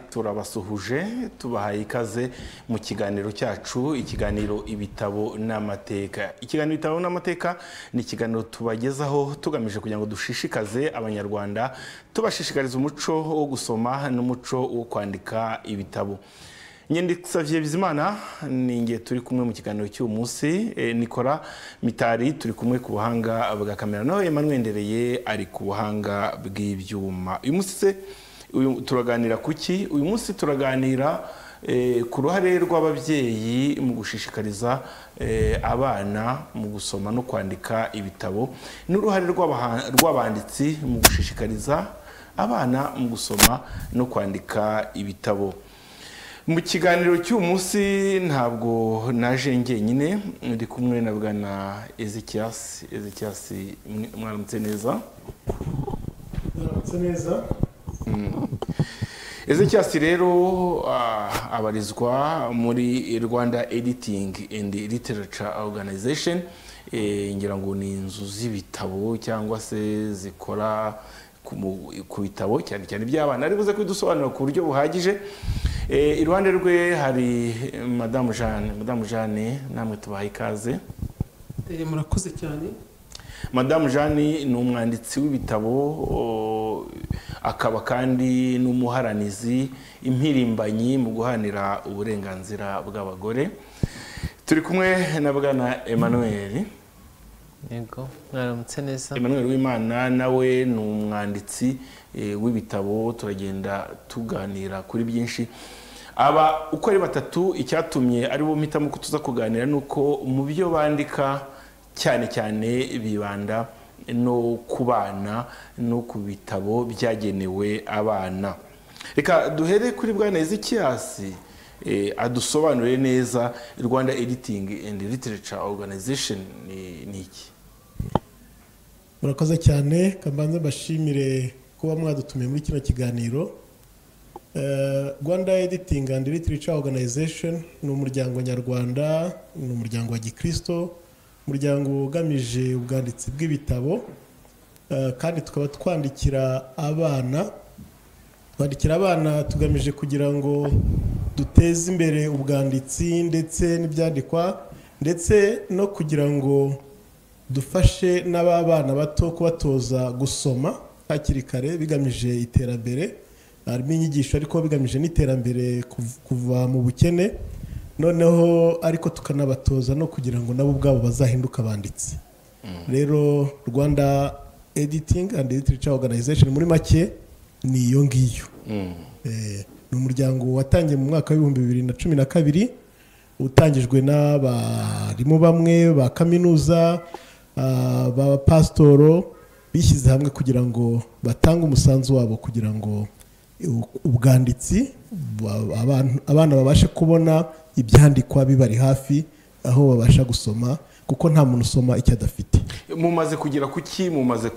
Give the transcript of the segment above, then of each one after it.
turabasuhuje tubahaye ikaze mu kiganiro cyacu, ikiganiro ibitabo n'amateka. Ikiganiro ibitabo n'amateka ni ikiganiro tubagezaho tugamije kugira ngo dushishikaze abanyarwanda, tubashishikariza umuco wo gusoma n'umuco wo kwandika ibitabo. Xavier Bizimana ninge turi kumwe mu kiganiro cy'uyu munsi, Nicolas Mitari turi kumwe ku buhanga bwa kamera, naho Emmanuel Ndereye ari ku buhanga bw'ibyuma. Uyu munsi turaganira kuki? Uyu munsi turaganira ku ruhare rw'ababyeyi mu gushishikariza abana mu gusoma no kwandika ibitabo, n'uruhare rw'abanditsi mu gushishikariza abana mu gusoma no kwandika ibitabo. Mu kiganiro cy'uyu munsi ntabwo naje njyenyine, ndi kumwe na bwana Ezekias. Mwaramutse neza? Mwaramutse neza. Ezekias rero abarizwa muri Rwanda Editing and Literature Organization, ngira ngo ni inzu z'ibitabo cyangwa se zikora ku bitabo cyane cyane by'abana. Ari buze kudusobanura ku buryo buhagije. Iruhande rwe hari Madame Jeanne, namwe tubaha ikaze. Murakoze cyane. Madame Jeanne ni umwanditsi w'ibitabo, akaba kandi n'umuharanizi impirimbanyi mu guhanira uburenganzira bw'abagore. Turi kumwe na bwana Emmanuel. Yego, mwaramutse neza. Emmanuel Wimana nawe ni umwanditsi w'ibitabo, turagenda tuganira kuri byinshi. Aba uko ari batatu, icyatumye ari bo mpitamo ko tuza kuganira nuko mu byo bandika cyane cyane bibanda no ku bana no ku bitabo byagenewe abana. Reka duhere kuri bwana Ezekias, adusobanurire neza Rwanda Editing and Literature Organization ni iki? Murakoze cyane, kambanze bashimire kuba mwadutumiye muri kino kiganiro. Rwanda Editing and Literature Organization ni umuryango nyarwanda, ni umuryango wa Gikristo, umuryango ugamije ubwanditsi bw'ibitabo, kandi tukaba twandikira abana tugamije kugira ngo duteze imbere ubwanditsi ndetse n'ibyandikwa, ndetse no kugira ngo dufashe n'abana bato kubatoza gusoma hakiri kare bigamije iterambere. Harimo inyigisho ariko bigamije n'iterambere kuva mu bukene, noneho ariko tukanabatoza no kugira ngo nabo ubwabo bazahinduka abanditsi. Rero Rwanda Editing and Literature Organization muri make ni iyo ngiyo. Ni umuryango watangiye mu mwaka wa 2012, utangijwe n'abarimu bamwe ba kaminuza, ba pastoro, bishyize hamwe kugira ngo batange umusanzu wabo kugira ngo ubwanditsi abana babashe kubona ibyandikwa bibari hafi aho babasha gusoma, kuko nta muntu usoma icyo adafite. Mumaze kugira kuki? Mumaze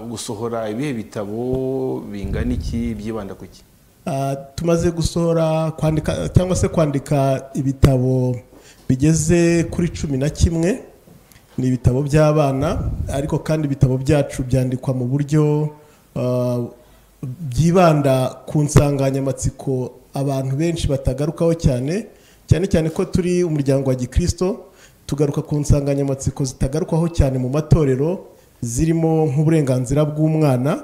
gusohora ibihe bitabo bingana iki, byibanda kuki? Tumaze gusohora kwandika ibitabo bigeze kuri 11. Ni ibitabo by'abana, ariko kandi ibitabo byacu byandikwa mu buryo byibanda ku nsanganyamatsiko abantu benshi batagarukaho cyane ko turi umuryango wa Gikristo. Tugaruka ku nsanganyamatsiko zitagarukwaho cyane mu matorero, zirimo nk'uburenganzira bw'umwana,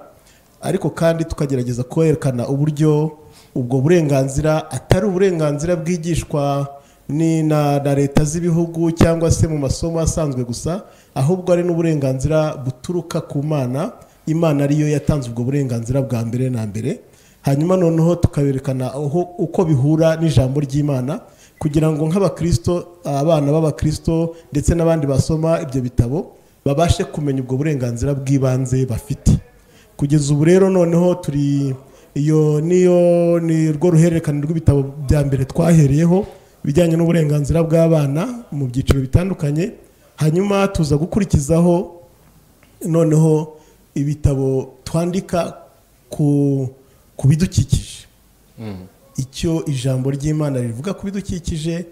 ariko kandi tukagerageza kwerekana uburyo ubwo burenganzira atari uburenganzira bwigishwa na leta z'ibihugu cyangwa se mu masomo asanzwe gusa, ahubwo ari n'uburenganzira buturuka ku Mana. Imana ariyo yatanze ubwo burenganzira bwa mbere na mbere, hanyuma noneho tukaberekana uko bihura n'ijambo ry'Imana, kugira ngo nk'abakristo, abana b'abakristo ndetse n'abandi basoma ibyo bitabo babashe kumenya ubwo burenganzira bw'ibanze bafite. Kugeza ubu rero noneho ni rwo ruhererekane rw'ibitabo bya mbere twahereyeho bijyanye n'uburenganzira bw'abana mu byiciro bitandukanye, hanyuma tuza gukurikizaho noneho ibitabo twandika ku bidukikije. Icyo ijambo ry'Imana rivuga ku bidukikije,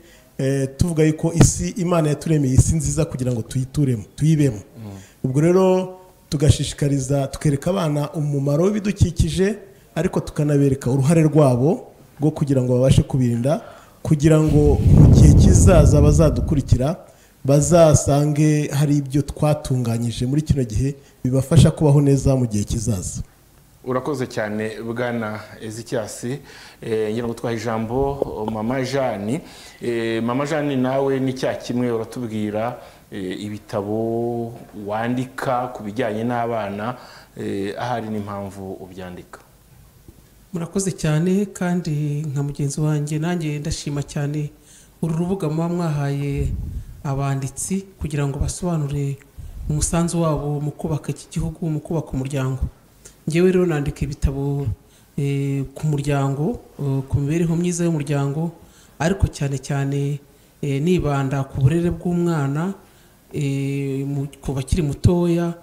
tuvuga yuko Imana yaturemeye isi nziza kugira ngo tuyibemo. Ubwo rero tugashishikariza, tukereka abana umumaro w'ibidukikije, ariko tukanabereka uruhare rwabo rwo kugira ngo babashe kubirinda, kugira ngo mu gihe kizaza bazadukurikira bazasange hari ibyo twatunganyije muri kino gihe bibafasha kubaho neza mu gihe kizaza. Urakoze cyane bwana Ezekiasi. Ngira ngo twaha ijambo mama Jeanne. Mama Jeanne, nawe ni cya kimwe uratubwira ibitabo wandika ku bijyanye n'abana, ahari n'impamvu ubyandika. Murakoze cyane, kandi nka mugenzi wanjye nanjye ndashima cyane uru rubuga muba mwahaye abanditsi kugira ngo basobanure umusanzu wabo mu kubaka iki gihugu, mu kubaka umuryango. Ngewe rero nandika ibitabo ku muryango, ku mibereho myiza y'umuryango, ariko cyane cyane nibanda ku burere bw'umwana ku bakiri mutoya.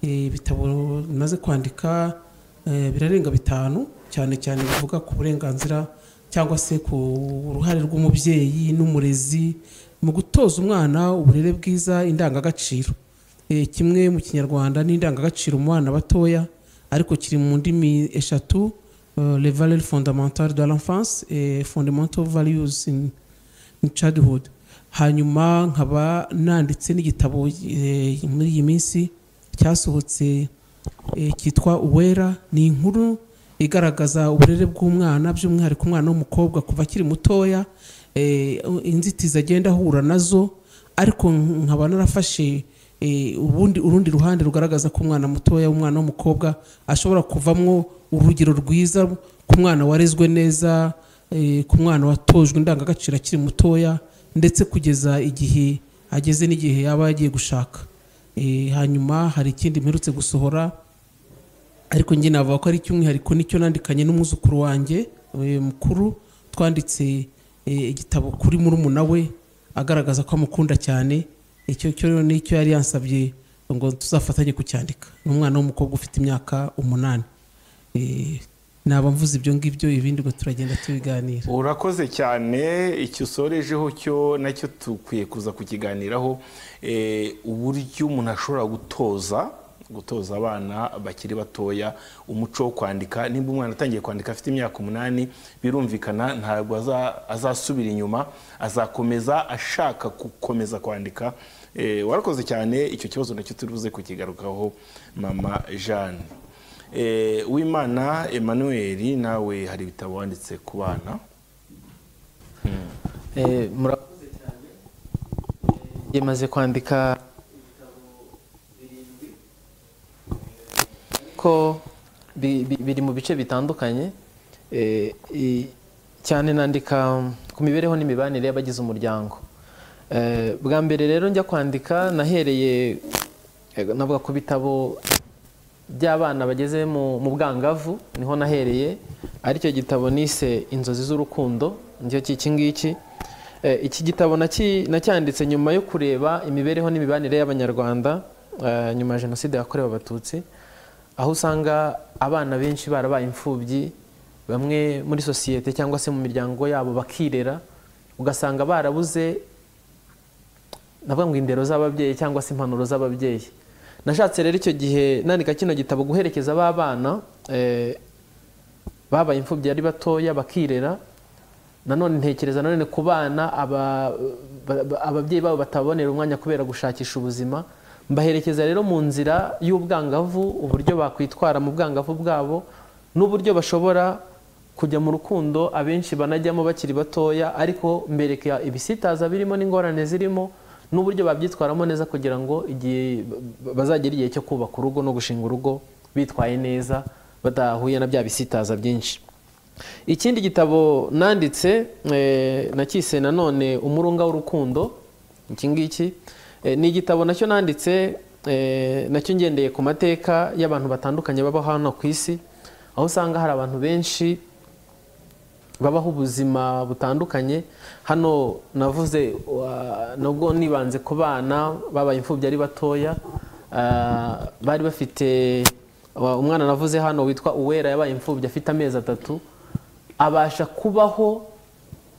Ibitabo bimaze kwandika birarenga 5, cyane cyane bivuga ku burenganzira cyangwa se ku ruhare rw'umubyeyi n'umurezi mu gutoza umwana uburere bwiza, indangagaciro. Kimwe mu Kinyarwanda n'indangagaciro mu bana batoya, ariko kiri mu ndimi eshatu: les valeurs fondamentales de l'enfance et fundamental values in childhood. Hanyuma nkaba nanditse n'igitabo muri iyi minsi cyasohotse cyitwa Uwera. Ni inkuru igaragaza uburere bw'umwana, by'umwihariko umwana w'umukobwa kuva akiri mutoya, inzitizi agenda ahura nazo, ariko nkaba narafashe urundi ruhande rugaragaza ko umwana mutoya, umwana w'umukobwa ashobora kuvamwo urugero rwiza ku mwana warezwe neza, ku mwana watojwe indangagaciro akiri mutoya, ndetse kugeza igihe ageze n'igihe yaba yagiye gushaka. Hanyuma hari ikindi mperutse gusohora, ariko njye navuga ko ari cy'umwihariko, nicyo nandikanye n'umwuzukuru wanjye mukuru. Twanditse igitabo kuri murumuna we agaragaza ko amukunda cyane. Icyo cyo nicyo yari yansabye ngo tuzafatanye kucyandika. N'umwana w'umukobwa ufite imyaka 8. Naba mvuze ibyo ngibyo, ibindi ngo turagenda tubiganira. Urakoze cyane. Icyo usorejeho cyo nacyo tukwiye kuza kukiganiraho, uburyo umuntu ashobora gutoza abana bakiri batoya umuco wo kwandika. Nimba umwana atangiye kwandika afite imyaka 8, birumvikana ntabwo azasubira inyuma, azakomeza ashaka gukomeza kwandika. Warakoze cyane. Icyo kibazo nacyo turibuze kukigarukaho mama Jeanne. Uwimana Emmanuel, nawe hari ibitabo wanditse ku bana. Murakoze cyane. Yemaze kwandika ko biri mu bice bitandukanye. Cyane nandika ku mibereho n'imibanire y'abagize umuryango. Bwa mbere rero njya kwandika nahereye navuga ku bitabo by'abana bageze mu bwangavu, niho nahereye. Aricyo gitabo nise Inzozi z'urukundo, nicyo iki ngiki. Iki gitabo nacyanditse nyuma yo kureba imibereho n'imibanire y'Abanyarwanda nyuma ya Jenoside yakorewe Abatutsi, aho usanga abana benshi barabaye imfubyi, bamwe muri sosiyete cyangwa se mu miryango yabo bakirera, ugasanga barabuze navuga ngo indero z'ababyeyi cyangwa se impanuro z'ababyeyi. Nashatse rero icyo gihe nandika kino gitabo guherekeza abana babaye imfubyi ari batoya bakirera. Nanone ntekereza nanone ku bana ababyeyi babo batabonera umwanya kubera gushakisha ubuzima, mbaherekeza rero mu nzira y'ubwangavu, uburyo bakwitwara mu bwangavu bwabo, n'uburyo bashobora kujya mu rukundo abenshi banajyamo bakiri batoya, ariko mbereka ibisitaza birimo n'ingorane zirimo, n'uburyo babyitwaramo neza kugira ngo igihe bazagera igihe cyo kubaka urugo no gushinga urugo bitwaye neza, badahuye na bya bisitaza byinshi. Ikindi gitabo nanditse nakise nanone Umurunga w'urukundo. Iki ngiki ni igitabo nacyo nanditse, nacyo ngendeye ku mateka y'abantu batandukanye baba hano ku isi, aho usanga hari abantu benshi babaho ubuzima butandukanye. Hano navuze nubwo nibanze ku bana babaye imfubyi ari batoya, bari bafite umwana navuze hano witwa Uwera, yabaye imfubyi afite amezi 3, abasha kubaho,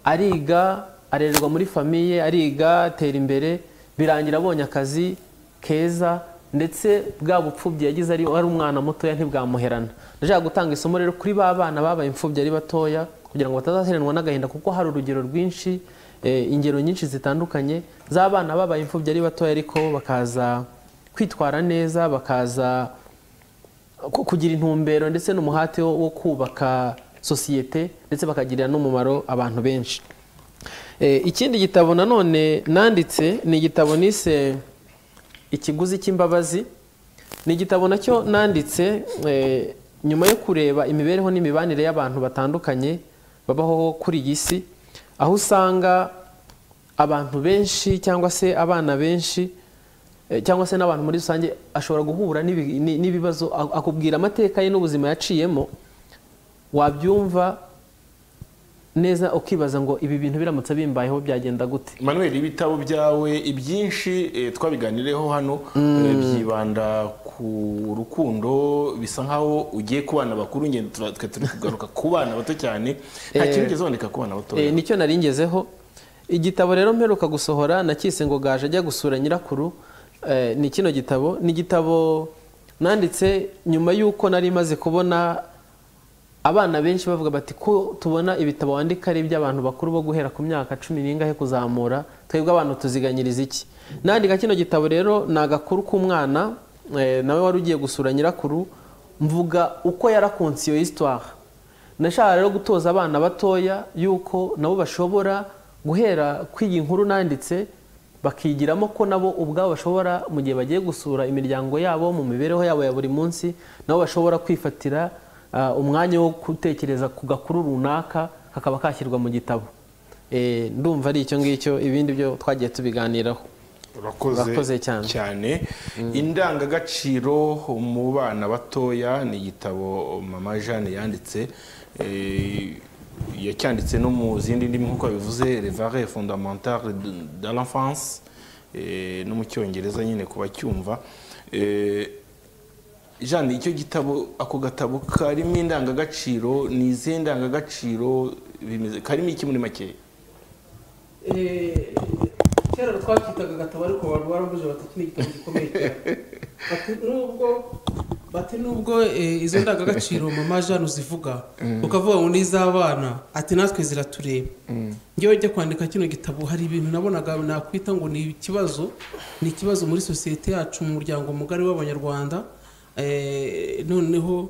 ariga, arererwa muri famiye, ariga, atera imbere, birangira abonye akazi keza, ndetse bwa bupfubyi yagize ari umwana mutoya ntibwamuherana. Ndashaka gutanga isomo rero kuri ba bana babaye imfubyi ari batoya kugira ngo batazaheranwa n'agahinda, kuko hari urugero rwinshi, ingero nyinshi zitandukanye z'abana babaye imfubyi ari batoya ariko bakaza kwitwara neza, bakaza kugira intumbero ndetse n'umuhate wo kubaka sosiyete ndetse bakagirira n'umumaro abantu benshi. Ikindi gitabo nanone nanditse ni igitabo nise Ikiguzi cy'imbabazi. Ni igitabo nacyo nanditse nyuma yo kureba imibereho n'imibanire y'abantu batandukanye babaho kuri iyi si, aho usanga abantu benshi cyangwa se abana benshi cyangwa se n'abantu muri rusange ashobora guhura n'ibibazo, akubwira amateka ye n'ubuzima yaciyemo, wabyumva neza ukibaza ngo ibi bintu biramutse bimbayeho byagenda gute. Manuel, ibitabo byawe ibyinshi twabiganireho hano byibanda ku rukundo, bisa nkaho ugiye ku bana bakuru, twe turi kugaruka ku bana bato cyane, nta kintu kizaboneka ku bana bato. Nicyo nari ngezeho. Igitabo rero mperuka gusohora nakise ngo Gaje ajya gusura nyirakuru. Ni kino gitabo, ni igitabo nanditse nyuma y'uko nari maze kubona abana benshi bavuga bati ko tubona ibitabo wandika ari iby'abantu bakuru bo guhera ku myaka 10 n'ingahe kuzamura, twebwe abantu tuziganyiriza iki. Nandika kino gitabo rero ni agakuru k'umwana nawe wari ugiye gusura nyirakuru, mvuga uko yarakunze iyo histoire. Nashaka rero gutoza abana batoya yuko nabo bashobora guhera kw'iyi nkuru nanditse bakigiramo ko nabo ubwabo bashobora mu gihe bagiye gusura imiryango yabo mu mibereho yabo ya buri munsi, nabo bashobora kwifatira umwanya wo gutekereza ku gakuru runaka kakaba kashyirwa mu gitabo. Ndumva ari icyo ngicyo, ibindi byo twagiye tubiganiraho. Urakoze cyane. Indangagaciro mu bana batoya ni igitabo Mama Jeanne yanditse, yacyanditse no mu zindi ndimi nk'uko bivuze, Les valeurs fondamentales de l'enfance, no mu cyongereza nyine kuba cyumva. Jeanne, icyo gitabo, ako gatabo karimo indangagaciro, ni izihe ndangagaciro bimeze, karimo iki muri make? Kera twakitaga agatabo ariko abantu barambuze bati iki ni igitabo gikomeye cyane. Bati nubwo izo ndangagaciro Mama Jeanne uzivuga ukavuga ngo n'iz'abana, ati natwe ziratureba. Ngewe njya kwandika kino gitabo hari ibintu nabonaga nakwita ngo ni ikibazo muri sosiyete yacu, mu muryango mugari w'Abanyarwanda. Noneho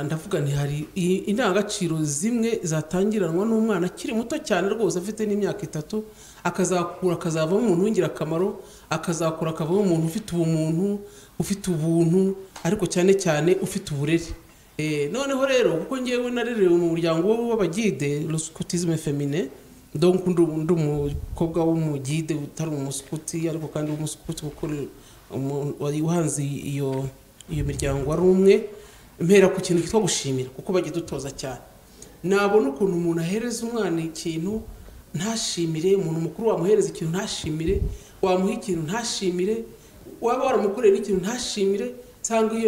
ndavuga nti hari indangagaciro zimwe zatangiranwa n'umwana akiri muto cyane rwose afite n'imyaka 3, akazakura akazavamo umuntu w'ingirakamaro, akazakura akavamo umuntu ufite ubumuntu, ufite ubuntu, ariko cyane cyane ufite uburere. Noneho rero kuko ngewe narerewe mu muryango w'abagide, le scoutisme féminin, donc ndi umukobwa w'umugide utari umuskuti ariko kandi umuskuti kuko uhanze iyo miryango ari umwe. Mpera ku kintu kitwa gushimira kuko bagiye dutoza cyane. Nabona ukuntu umuntu ahereza umwana ikintu ntashimire, umuntu mukuru wamuhereza ikintu ntashimire, wamuha ikintu ntashimire, waba waramukorera ikintu ntashimire, cyangwa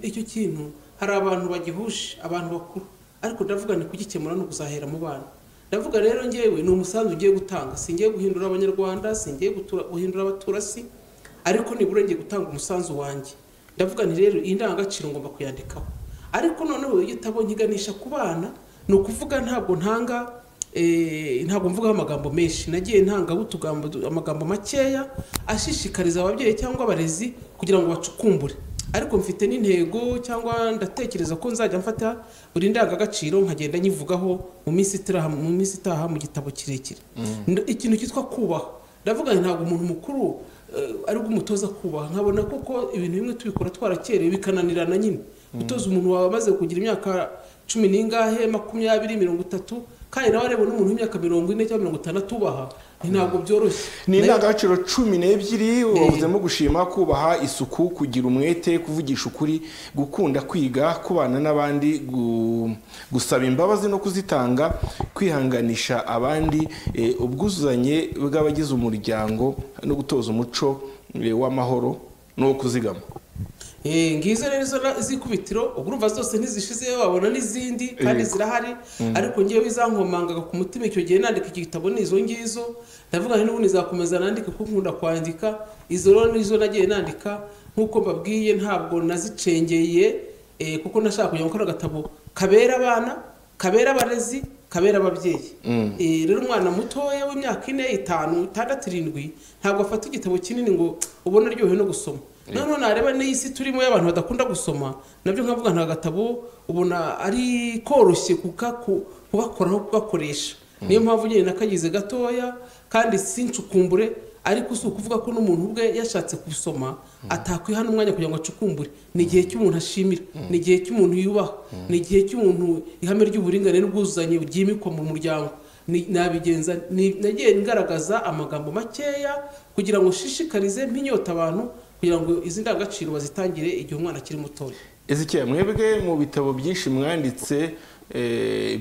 icyo kintu hari abantu bagihusha, abantu bakuru. Ariko ndavuga ni kugikemura no kuzahera mu bana. Ndavuga rero ngewe ni umusanzu ugiye gutanga, singiye guhindura Abanyarwanda, singiye guhindura abaturasi, ariko nibura ngiye gutanga umusanzu wanjye. Ndavuga ni rero indangagaciro ngomba kuyandikaho. Ariko noneho igitabo nkiganisha ku bana, no kuvuga ntabwo mvuga amagambo menshi, nagiye ntanga amagambo makeya ashishikariza ababyeyi cyangwa abarezi kugira ngo bacukumbure. Ariko mfite n'intego cyangwa ndatekereza ko nzajya mfata buri ndangagaciro nkagenda nyivugaho mu minsi itaha mu gitabo kirekire. Ikintu cyitwa kubaha, ndavuga ntabwo umuntu mukuru ari umutoza kubaha, nkabona kuko ibintu bimwe tubikora twarakereye bikananirana nyine. Gutoza umuntu wamaze kugira imyaka 10 n'ingahe 20 30, kandi nawe areba n'umuntu w'imyaka 40 cyangwa 50 ubaha, ntabwo byoroshye. Ni indangagaciro 12 wavuzemo: gushima, kubaha, isuku, kugira umwete, kuvugisha ukuri, gukunda kwiga, kubana n'abandi, gusaba imbabazi no kuzitanga, kwihanganisha abandi, ubwuzuzanye bw'abagize umuryango, no gutoza umuco w'amahoro no kuzigama. ngizo rero z'ikubitiro ubwo urumva zose ntizishize wabona n'izindi kandi zirahari ariko ngewe izankomangaga ku mutima icyo gihe nandika iki gitabo n'izo ngizo ndavuga nti n'ubundi zakomeza nandika kuko nkunda kwandika izo rero nizo nagiye nandika nk'uko mbabwiye ntabwo nazicengeye kuko nashaka kugira ngo nkore agatabo kabera abana kabera abarezi kabera ababyeyi rero umwana mutoya w'imyaka 4 5 6 7 ntabwo afata igitabo kinini ngo ubone aryohe no gusoma none nareba n'isi turimo y'abantu badakunda gusoma nabyo nkavuga nta gatabo ubona ari koroshye kugakoraho kugakoresha niyo mpamvu nyine nakagize gatoya kandi sincukumbure ariko si ukuvuga ko n'umuntu ubwe yashatse gusoma atakwihana umwanya kugira ngo acukumbure ni igihe cy'umuntu ashimira ni igihe cy'umuntu yubaha ni igihe cy'umuntu ihame ry'uburinganire n'ubwuzuzanye ryimikwa mu muryango nabigenza nagiye ngaragaza amagambo makeya kugira ngo shishikarize mpinyota abantu kugira ngo izi ndangagaciro bazitangire igihe umwana akiri mutoya. Ezekiel, mwebwe mu bitabo byinshi mwanditse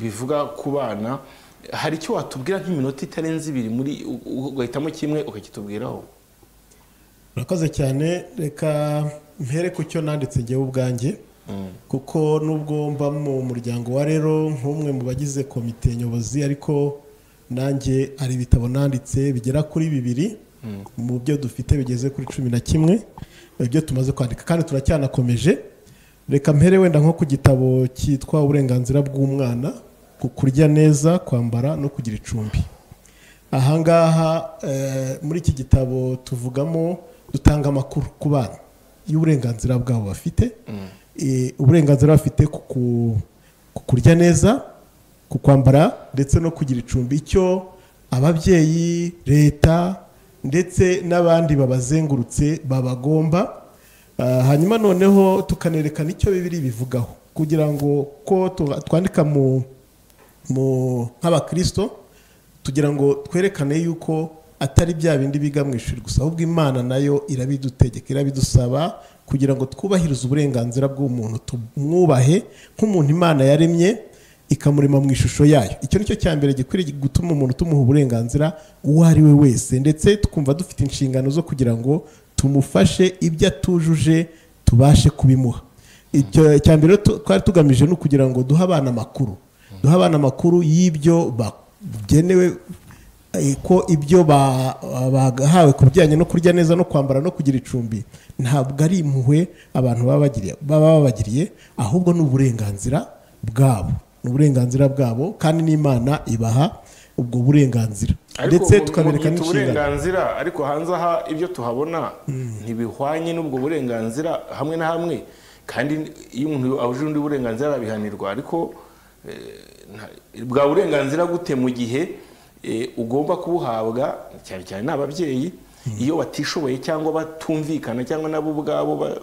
bivuga ku bana, hari icyo watubwira nk'iminota itarenze 2 muri ugahitamo kimwe ukakitubwiraho? Urakoze cyane, reka mpere ku cyo nanditse ngewe ubwanjye kuko nubwo mba mu muryango wa rero nk'umwe mu bagize komite nyobozi ariko nanjye ari ibitabo nanditse bigera kuri 2 mu byo dufite bigeze kuri 11 ibyo tumaze kwandika kandi turacyanakomeje. Reka mpere wenda nko ku gitabo cyitwa uburenganzira bw'umwana ku kurya neza, kwambara no kugira icumbi. Ahangaha muri iki gitabo tuvugamo dutanga amakuru ku bana y'uburenganzira bwabo bafite, uburenganzira bafite ku kurya neza, ku kwambara ndetse no kugira icumbi, icyo ababyeyi, leta ndetse n'abandi babazengurutse babagomba. Hanyuma noneho tukanerekana icyo Bibiri bivugaho kugira ngo ko twandika mu nk'abakristo tugira ngo twerekane yuko atari bya bindi biga mu ishuri gusa, ahubwo Imana nayo irabidutegeka, irabidusaba kugira ngo twubahirize uburenganzira bw'umuntu, tumwubahe nk'umuntu Imana yaremye ikamurema mu ishusho yayo. Icyo nicyo cya mbere gikwiriye gutuma umuntu tumuha uburenganzira uwo ari we wese, ndetse tukumva dufite inshingano zo kugira ngo tumufashe ibyo atujuje tubashe kubimuha. Icyo cya mbere twari tugamije no kugira ngo duha abana amakuru y'ibyo bagenewe, ko ibyo bahawe ku bijyanye no kurya neza no kwambara no kugira icumbi ntabwo ari impuhwe abantu baba babagiriye, ahubwo ni uburenganzira bwabo kandi n'Imana ibaha ubwo burenganzira, ndetse tukabereka n'uburenganzira. Ariko hanze aha ibyo tuhabona ntibihwanye n'ubwo burenganzira hamwe na hamwe, kandi iyo umuntu ahuje undi burenganzira arabihanirwa. Ariko bwa burenganzira gute mu gihe ugomba kubuhabwa cyane cyane n'ababyeyi iyo batishoboye cyangwa batumvikana cyangwa nabo ubwabo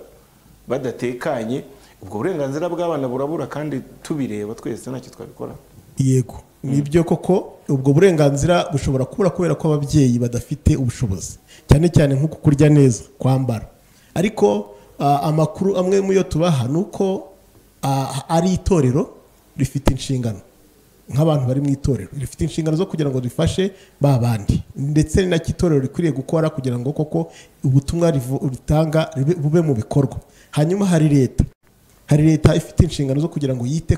badatekanye? Ubwo burenganzira bw'abana burabura kandi tubireba twese ntacyo twabikora. Yego, nibyo koko ubwo burenganzira bushobora kubura kubera ko ababyeyi badafite ubushobozi, cyane cyane nko kurya neza, kwambara. Ariko amakuru amwe mu yo tubaha nuko ari itorero rifite inshingano, nk'abantu bari mu itorero rifite inshingano zo kugira ngo rifashe ba bandi, ndetse na itorero rikwiriye gukora kugira ngo koko ubutumwa ritanga bube mu bikorwa. Hanyuma hari leta ifite inshingano zo kugira ngo yite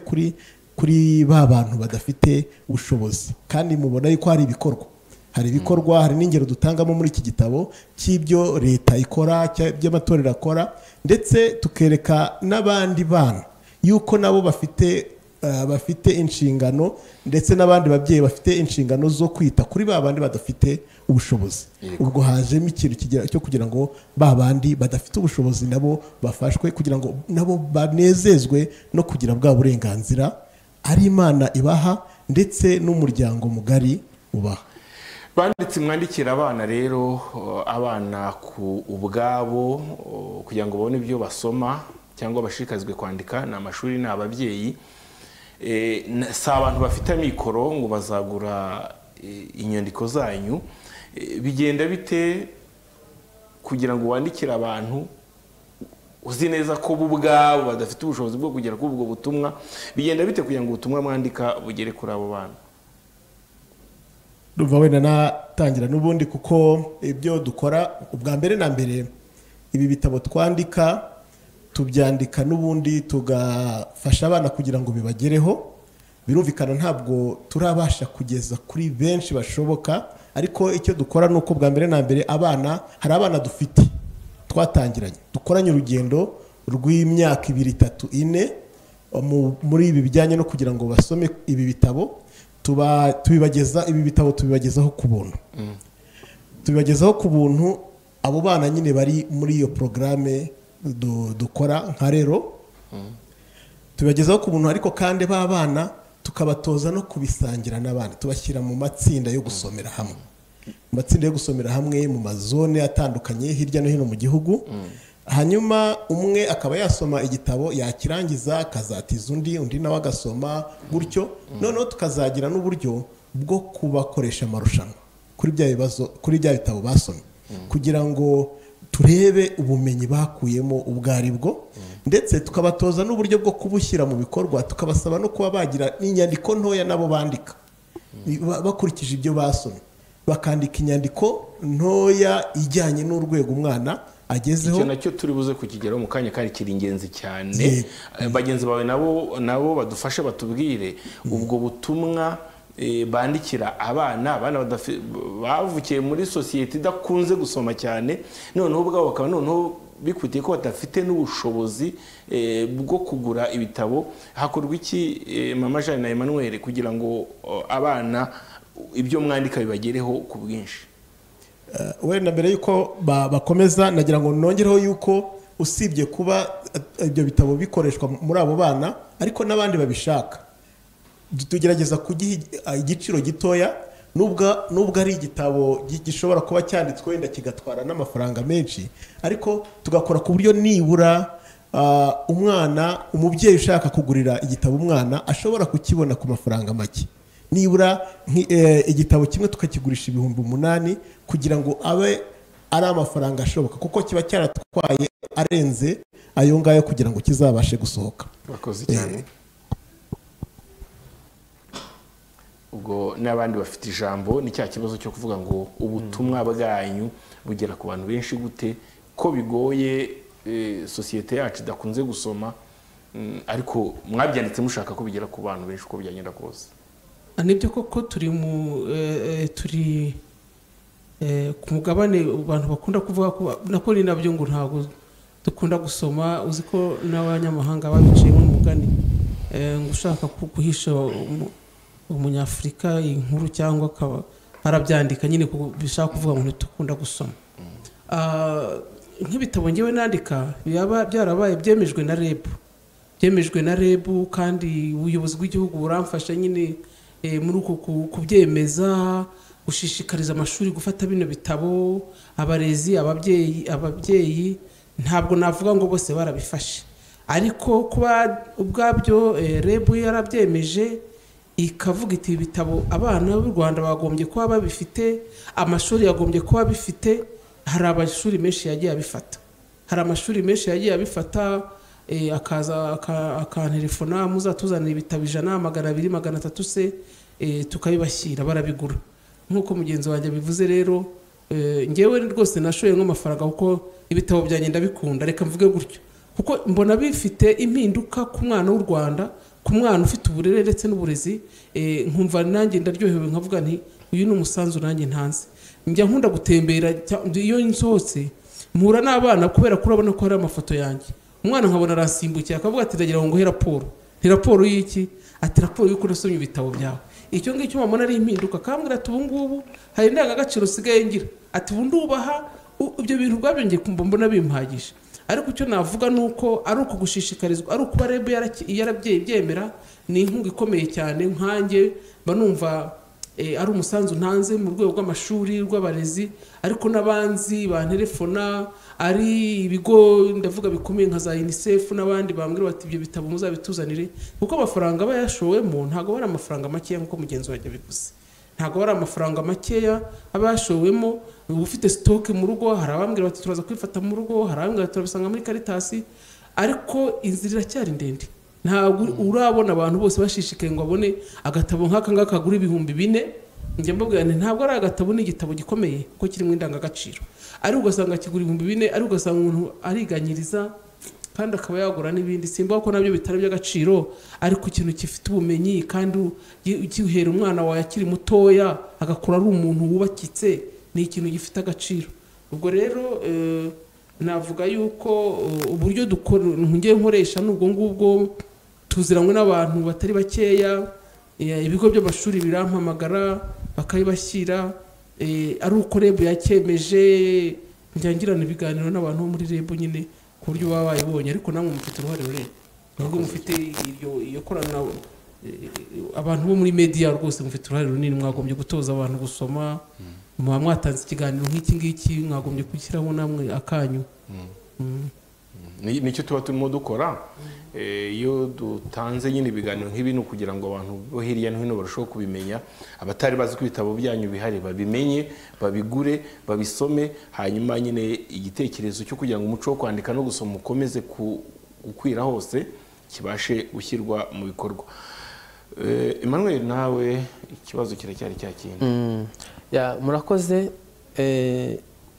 kuri ba bantu badafite ubushobozi, kandi mubona yuko hari ibikorwa, hari n'ingero dutangamo muri iki gitabo cy'ibyo leta ikora, by'amatorero akora, ndetse tukereka n'abandi bana yuko nabo bafite inshingano, ndetse n'abandi babyeyi bafite inshingano zo kwita kuri ba bandi badafite ubushobozi. Ubwo hajemo ikintu cyo kugira ngo ba bandi badafite ubushobozi nabo bafashwe, kugira ngo nabo banezezwe no kugira bwa burenganzira ari Imana ibaha ndetse n'umuryango mugari ubaha. Banditse mwandikira abana rero, abana ku ubwabo kugira ngo babone ibyo basoma cyangwa bashikazwe kwandika, ni amashuri n'ababyeyi. Si abantu bafite amikoro ngo bazagura inyandiko zanyu. Bigenda bite kugira ngo wandikire abantu uzi neza ko bo ubwabo badafite ubushobozi bwo kugera kuri ubwo butumwa? Bigenda bite kugira ngo ubutumwa mwandika bugere kuri abo bana? Ndumva wenda natangira n'ubundi kuko ibyo dukora ubwa mbere na mbere, ibi bitabo twandika tubyandika n'ubundi tugafasha abana kugira ngo bibagereho. Birumvikana ntabwo turabasha kugeza kuri benshi bashoboka, ariko icyo dukora ni uko bwa mbere na mbere hari abana dufite twatangiranye dukoranye urugendo rw'imyaka 2, 3, 4 muri ibi bijyanye no kugira ngo basome ibi bitabo. Ibi bitabo tubibagezaho ku buntu. Tubibagezaho ku buntu abo bana nyine bari muri iyo programme dukora nka rero. Tubibagezaho ku buntu, ariko kandi ba bana tukabatoza no kubisangira n'abandi, tubashyira mu matsinda yo gusomera hamwe. Mu matsinda yo gusomera hamwe mu mazone atandukanye hirya no hino mu gihugu. Hanyuma umwe akaba yasoma igitabo yakirangiza akazatiza undi nawe agasoma gutyo. Noneho tukazagira n'uburyo bwo kubakoresha amarushanwa kuri bya bitabo basomye, kugira ngo turebe ubumenyi bakuyemo ubwo aribwo, ndetse tukabatoza n'uburyo bwo kubushyira mu bikorwa. Tukabasaba no kuba bagira inyandiko ntoya nabo bandika bakurikije ibyo basomye, bakandika inyandiko ntoya ijyanye n'urwego umwana agezeho. Icyo nacyo turi buze kukigeraho mu kanya, kandi kiri ingenzi cyane. Bagenzi bawe nabo badufashe batubwire ubwo butumwa bandikira abana bavukiye muri sosiyete idakunze gusoma cyane, noneho ubwabo bakaba noneho bikutiye ko badafite n'ubushobozi bwo kugura ibitabo. Hakorwa iki Mama Jeanne na Emmanuel kugira ngo abana ibyo mwandika bibagereho ku bwinshi? Wenda mbere yuko bakomeza nagira ngo nongereho yuko usibye kuba ibyo bitabo bikoreshwa muri abo bana, ariko n'abandi babishaka tugerageza kugiha igiciro gitoya, nubwo ari igitabo gishobora kuba cyanditswe wenda kigatwara n'amafaranga menshi, ariko tugakora ku buryo nibura umubyeyi ushaka kugurira igitabo umwana ashobora kukibona ku mafaranga make. Nibura igitabo kimwe tukakigurisha 8,000 kugira ngo abe ari amafaranga ashoboka, kuko kiba cyaratwaye arenze ayo ngayo kugira ngo kizabashe gusohoka. Bakoze cyane. Ubwo n'abandi bafite ijambo ni cya kibazo cyo kuvuga ngo ubutumwa bwanyu bugera ku bantu benshi gute, ko bigoye sosiyete yacu idakunze gusoma, ariko mwabyanditse mushaka ko bigera ku bantu benshi uko byagenda kose. Nibyo koko turi ku mugabane abantu bakunda kuvuga ko nako ni nabyo ngo ntabwo dukunda gusoma. Uzi ko n'abanyamahanga babiciye mu mugani ngo ushaka guhisha umunyafurika inkuru cyangwa akaba arabyandika nyine bishaka kuvuga ngo ntitukunda gusoma. Nk'ibitabo ngewe nandika byarabaye byemejwe na REB, kandi ubuyobozi bw'igihugu buramfasha nyine muri uko kubyemeza, gushishikariza amashuri gufata bino bitabo, abarezi, ababyeyi. Ntabwo navuga ngo bose barabifashe, ariko kuba ubwabyo REB yarabyemeje ikavuga iti ibitabo abana b'u Rwanda bagombye kuba babifite, amashuri yagombye kuba bifite. Hari amashuri menshi yagiye abifata, akaza akantelefona muzatuzanira ibitabo 100, 200, 300 se tukabibashyira barabigura. Nk'uko mugenzi wanjye bivuze rero, ngewe rwose nashoye nk'amafaranga kuko ibitabo byagenda bikunda, reka mvuge gutyo, kuko mbona bifite impinduka ku mwana w'u Rwanda, ku mwana ufite uburere ndetse n'uburezi. Nkumva nanjye ndaryohewe nkavuga nti uyu ni umusanzu nanjye ntanze. Njya nkunda gutembera, iyo nsohotse mpura n'abana kubera ko urabona ko hari amafoto yanjye. Umwana nkabona arasimbukiye akavuga ati ndagira ngo he raporo. Ni raporo y'iki? Ati raporo y'uko nasomye ibitabo byawe. Icyo ngicyo mama ari impinduka, kambwira ati ubu ngubu hari indangagaciro sigaye ngira. Ati ubu ndubaha ibyo bintu bwabyongeye kumva mbona bimpagije. Ariko icyo navuga nuko ari uko gushishikarizwa, ari ukuba REB byemera, ni inkunga ikomeye cyane. Nkanjye banumva ari umusanzu ntanze mu rwego rw'amashuri, rw'abarezi, ariko n'abanzi bantelefona, ari ibigo ndavuga bikomeye nka za UNICEF n'abandi bambwira bati ibyo bitabo muzabituzanire, kuko amafaranga bayashowemo ntago bari amafaranga makeya nk'uko mugenzi wanjye bivuze. Ntago bari amafaranga makeya abashowemo. Ufite stock mu rugo, hari abambwira bati turaza kwifata mu rugo, hari abambwira turabisanga muri Caritas, ariko inzira iracyari ndende. Ntabwo urabona abantu bose bashishikaye ngo abone agatabo nk'aka ngaka kagura 4,000. Njye mbabwira nti ntabwo ari agatabo, ni igitabo gikomeye ko kiri mu indangagaciro, ari ugasanga kigura 4,000, ari ugasanga umuntu ariganyiriza kandi akaba yagura n'ibindi, simba ko nabyo bitari by'agaciro, ariko ikintu gifite ubumenyi kandi gihera umwana wawe akiri mutoya agakura ari umuntu wubakitse, ni ikintu gifite agaciro. Ubwo rero navuga yuko uburyo ngiye nkoresha n'ubwo ngubwo tuziranywe n'abantu batari bakeya, ibigo by'amashuri birampamagara bakayibashyira, ari uko REB yakemeje, njyangirana ibiganiro n'abantu bo muri REB nyine ku buryo baba bayibonye, ariko namwe mufite uruhare runini, nubwo mufite iyo korana, abantu bo muri media rwose mufite uruhare runini, mwagombye gutoza abantu gusoma, muba mwatanze ikiganiro nk'iki ngiki, mwagombye gushyiraho namwe akanyu. Nicyo tuba turimo dukora, iyo dutanze nyine ibiganiro nk'ibi ni ukugira ngo abantu bo hirya no hino barusheho kubimenya, abatari bazi ko ibitabo byanyu bihari babimenye, babigure, babisome, hanyuma nyine igitekerezo cyo kugira ngo umuco wo kwandika no gusoma ukomeze gukwira hose kibashe gushyirwa mu bikorwa. Emmanuel, nawe ikibazo kiracyari cya kintu. Murakoze.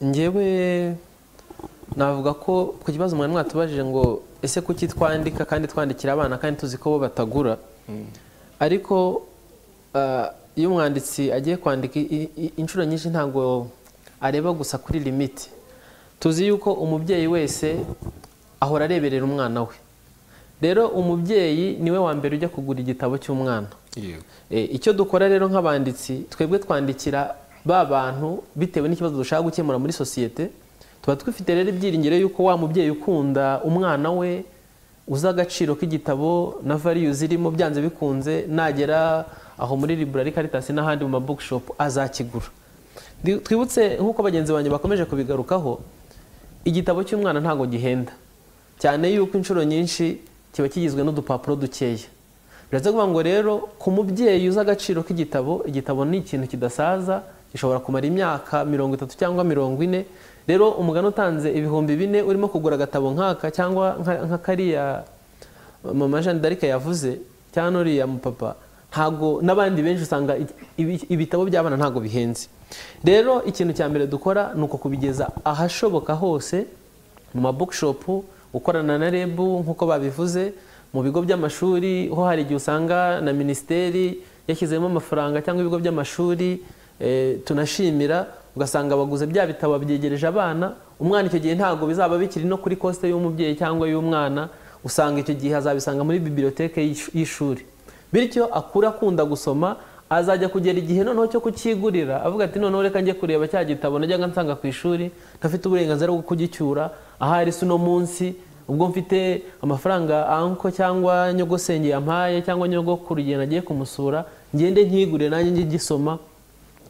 Njyewe navuga ko ku kibazo mwari mwatubajije ngo ese kuki twandika kandi twandikira abana kandi tuzi ko bo batagura, ariko iyo umwanditsi agiye kwandika inshuro nyinshi ntabwo areba gusa kuri limiti. Tuzi yuko umubyeyi wese ahora areberera umwana we, rero umubyeyi niwe wa mbere ujya kugura igitabo cy'umwana. Icyo dukora rero nk'abanditsi, twebwe twandikira ba bantu bitewe n'ikibazo dushaka gukemura muri sosiyete. Tuba twifite rero ibyiringiro yuko wa mubyeyi ukunda umwana we, uzi agaciro k'igitabo na values zirimo, byanze bikunze nagera aho muri library Caritas n'ahandi mu ma bookshop azakigura. Twibutse nk'uko bagenzi banjye bakomeje kubigarukaho, igitabo cy'umwana ntago gihenda cyane, yuko inshuro nyinshi kiba kigizwe n'udupapuro dukeya. Biraza kuvuga ngo rero ku mubyeyi uzi agaciro k'igitabo, igitabo ni ikintu kidasaza, gishobora kumara imyaka 30 cyangwa 40. Rero umugani utanze 4,000 urimo kugura agatabo nk'aka cyangwa nka kariya mama Jeanne d'Arc yavuze cyangwa uriya mupapa, ntago n'abandi benshi usanga ibitabo by'abana ntago bihenze. Rero ikintu cya mbere dukora nuko kubigeza ahashoboka hose mu ma bookshop, ukorana na REB nk'uko babivuze, mu bigo by'amashuri ho hari igihe usanga na ministeri yashyizemo amafaranga cyangwa ibigo by'amashuri, tunashimira, ugasanga baguze bya bitabo byegereje abana. Umwana icyo gihe ntago bizaba bikiri no kuri coste y'umubyeyi cyangwa y'umwana, usanga icyo gihe azabisanga muri bibliothèque y'ishuri, bityo akura akunda gusoma, azajya kugera igihe noneho cyo kukigurira avuga ati noneho reka njye kureba cya gitabo najyaga nsanga ku ishuri, ntafite uburenganzira bwo kugicyura, ahari suno munsi ubwo mfite amafaranga anko cyangwa nyogosenge yampaye cyangwa nyogokuru igihe nagiye kumusura, ngende nkigure nanjye njye gisoma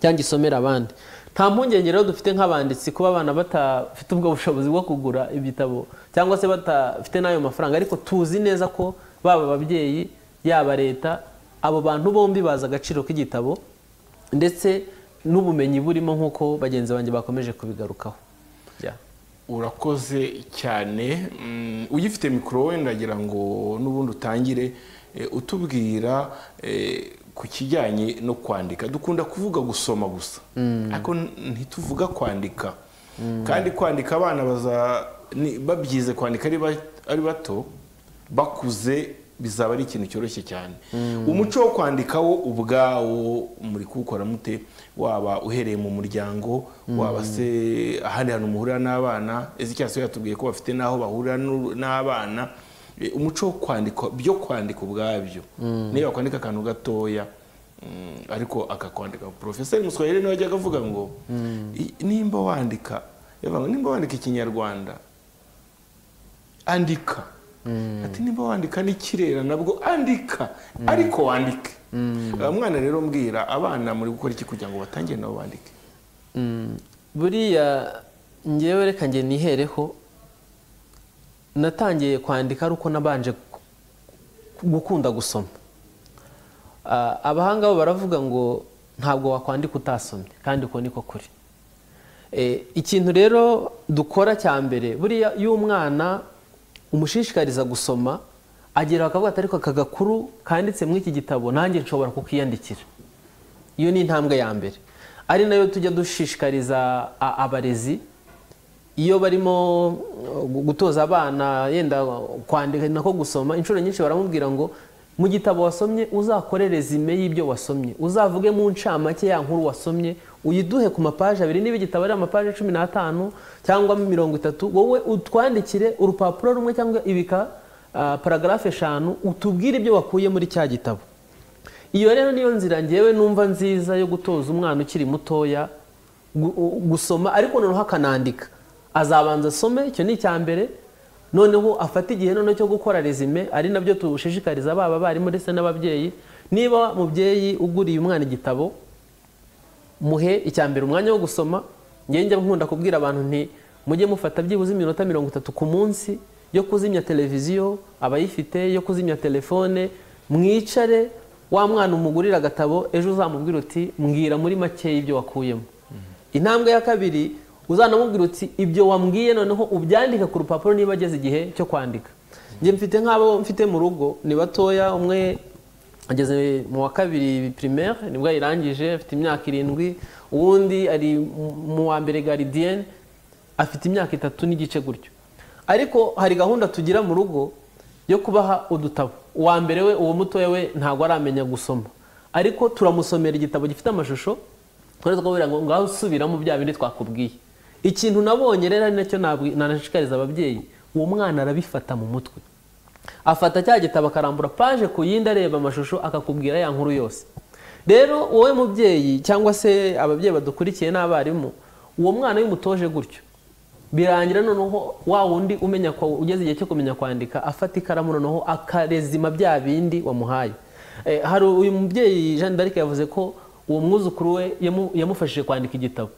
cyangwa gisomera abandi. Nta mpungenge rero dufite nk'abanditsi kuba abana batafite ubwo bushobozi bwo kugura ibitabo cyangwa se batafite n'ayo mafaranga, ariko tuzi neza ko baba ababyeyi yaba leta, abo bantu bombi bazi agaciro k'igitabo ndetse n'ubumenyi burimo nk'uko bagenzi banjye bakomeje kubigarukaho. Urakoze cyane. Ugifite mikoro wenda ndagira ngo n'ubundi utangire utubwira ku kijyanye no kwandika. Dukunda kuvuga gusoma gusa, ariko ntituvuga kwandika. Kandi kwandika abana babyize kwandika ari bato, bakuze bizaba ari ikintu cyoroshye cyane. Umuco wo kwandika wo ubwawo muri kuwukora mute, waba uhereye mu muryango, waba se ahandi hantu muhurira n'abana? Ezekiel yatubwiye ko bafite n'aho bahurira n'abana. Umuco wo kwandika, byo kwandika ubwabyo, niba kwandika akantu gatoya ariko akakwandika. Professor Muswahili nawe ajyaga avuga ngo nimba wandika ikinyarwanda andika, ati nimba wandika n'ikirera nabwo andika, ariko wandike. Mwana rero mbwira abana muri gukora iki kugira ngo batangiye nabo bandike? Buriya ngewe reka nge nihereho, natangiye kwandika ari uko nabanje gukunda gusoma. Abahanga bo baravuga ngo ntabwo wakwandika utasomye, kandi uko niko kuri. Ikintu rero dukora cya mbere, buriya y'umwana umushishikariza gusoma, agera akavuga ati ariko akagakuru kanditse muri iki gitabo nanjye nshobora kukiyandikira. Iyo ni intambwe ya mbere, ari nayo tujya dushishikariza abarezi iyo barimo gutoza abana yenda kwandika nako gusoma, inshuro nyinshi baramubwira ngo mu gitabo wasomye uzakore resume y'ibyo wasomye, uzavuge mu ncamake ya nkuru wasomye, uyiduhe ku mapaje abiri, niba igitabo ari amapaje 15 cyangwa 30, wowe utwandikire urupapuro rumwe cyangwa ibika paragraphe 5 utubwire ibyo wakuye muri cya gitabo. Iyo rero niyo nzira ngewe numva nziza yo gutoza umwana ukiri mutoya gusoma, ariko noneho akanandika. Azabanza asome, icyo ni icyambere, noneho afata igihe noneho cyo gukora resume, ari nabyo tubushishikariza baba barimo ndetse n'ababyeyi. Niba mubyeyi uguriye umwana igitabo, muhe icyambere umwanya wo gusoma. Ngiye njya nkunda kubwira abantu nti mujye mufata byibuze iminota 30 ku munsi yo kuzimya televiziyo, abayifite yo kuzimya telefone, mwicare wa mwana umugurira agatabo, ejo uzamubwira uti mbwira muri make ibyo wakuyemo. Intambwe ya kabiri uzanamubwira uti ibyo wambwiye noneho ubyandika ku rupapuro niba ageze igihe cyo kwandika. Nje mfite nk'abo mfite mu rugo ni batoya, umwe ageze mu wa 2 primaire nibwo irangije afite imyaka 7, uwundi ari mu wa 1 gardienne afite imyaka 3 n'igice gutyo. Ariko hari gahunda tugira mu rugo yo kubaha udutabo. Uwa mbere we uwo mutoya we ntago aramenya gusoma, ariko turamusomera igitabo gifite amashusho, twari twabwira ngo ngaho usubiramo bya bindi twakubwiye. Ikintu nabonye rero ari nacyo nanashikariza ababyeyi, uwo mwana arabifata mu mutwe, afata cya gitabo akarambura page ku yindi, areba amashusho akakubwira ya nkuru yose. Rero wowe mubyeyi cyangwa se ababyeyi badukurikiye n'abarimu, uwo mwana y'umutoje gutyo birangira noneho wa wundi umenya ko ugeze igihe cyo kumenya kwandika, afata ikaramu noneho akarezima bya bindi wamuhaye. Hari uyu mubyeyi Jeanne d'Arc yavuze ko uwo mwuzukuru we yamufashije kwandika igitabo.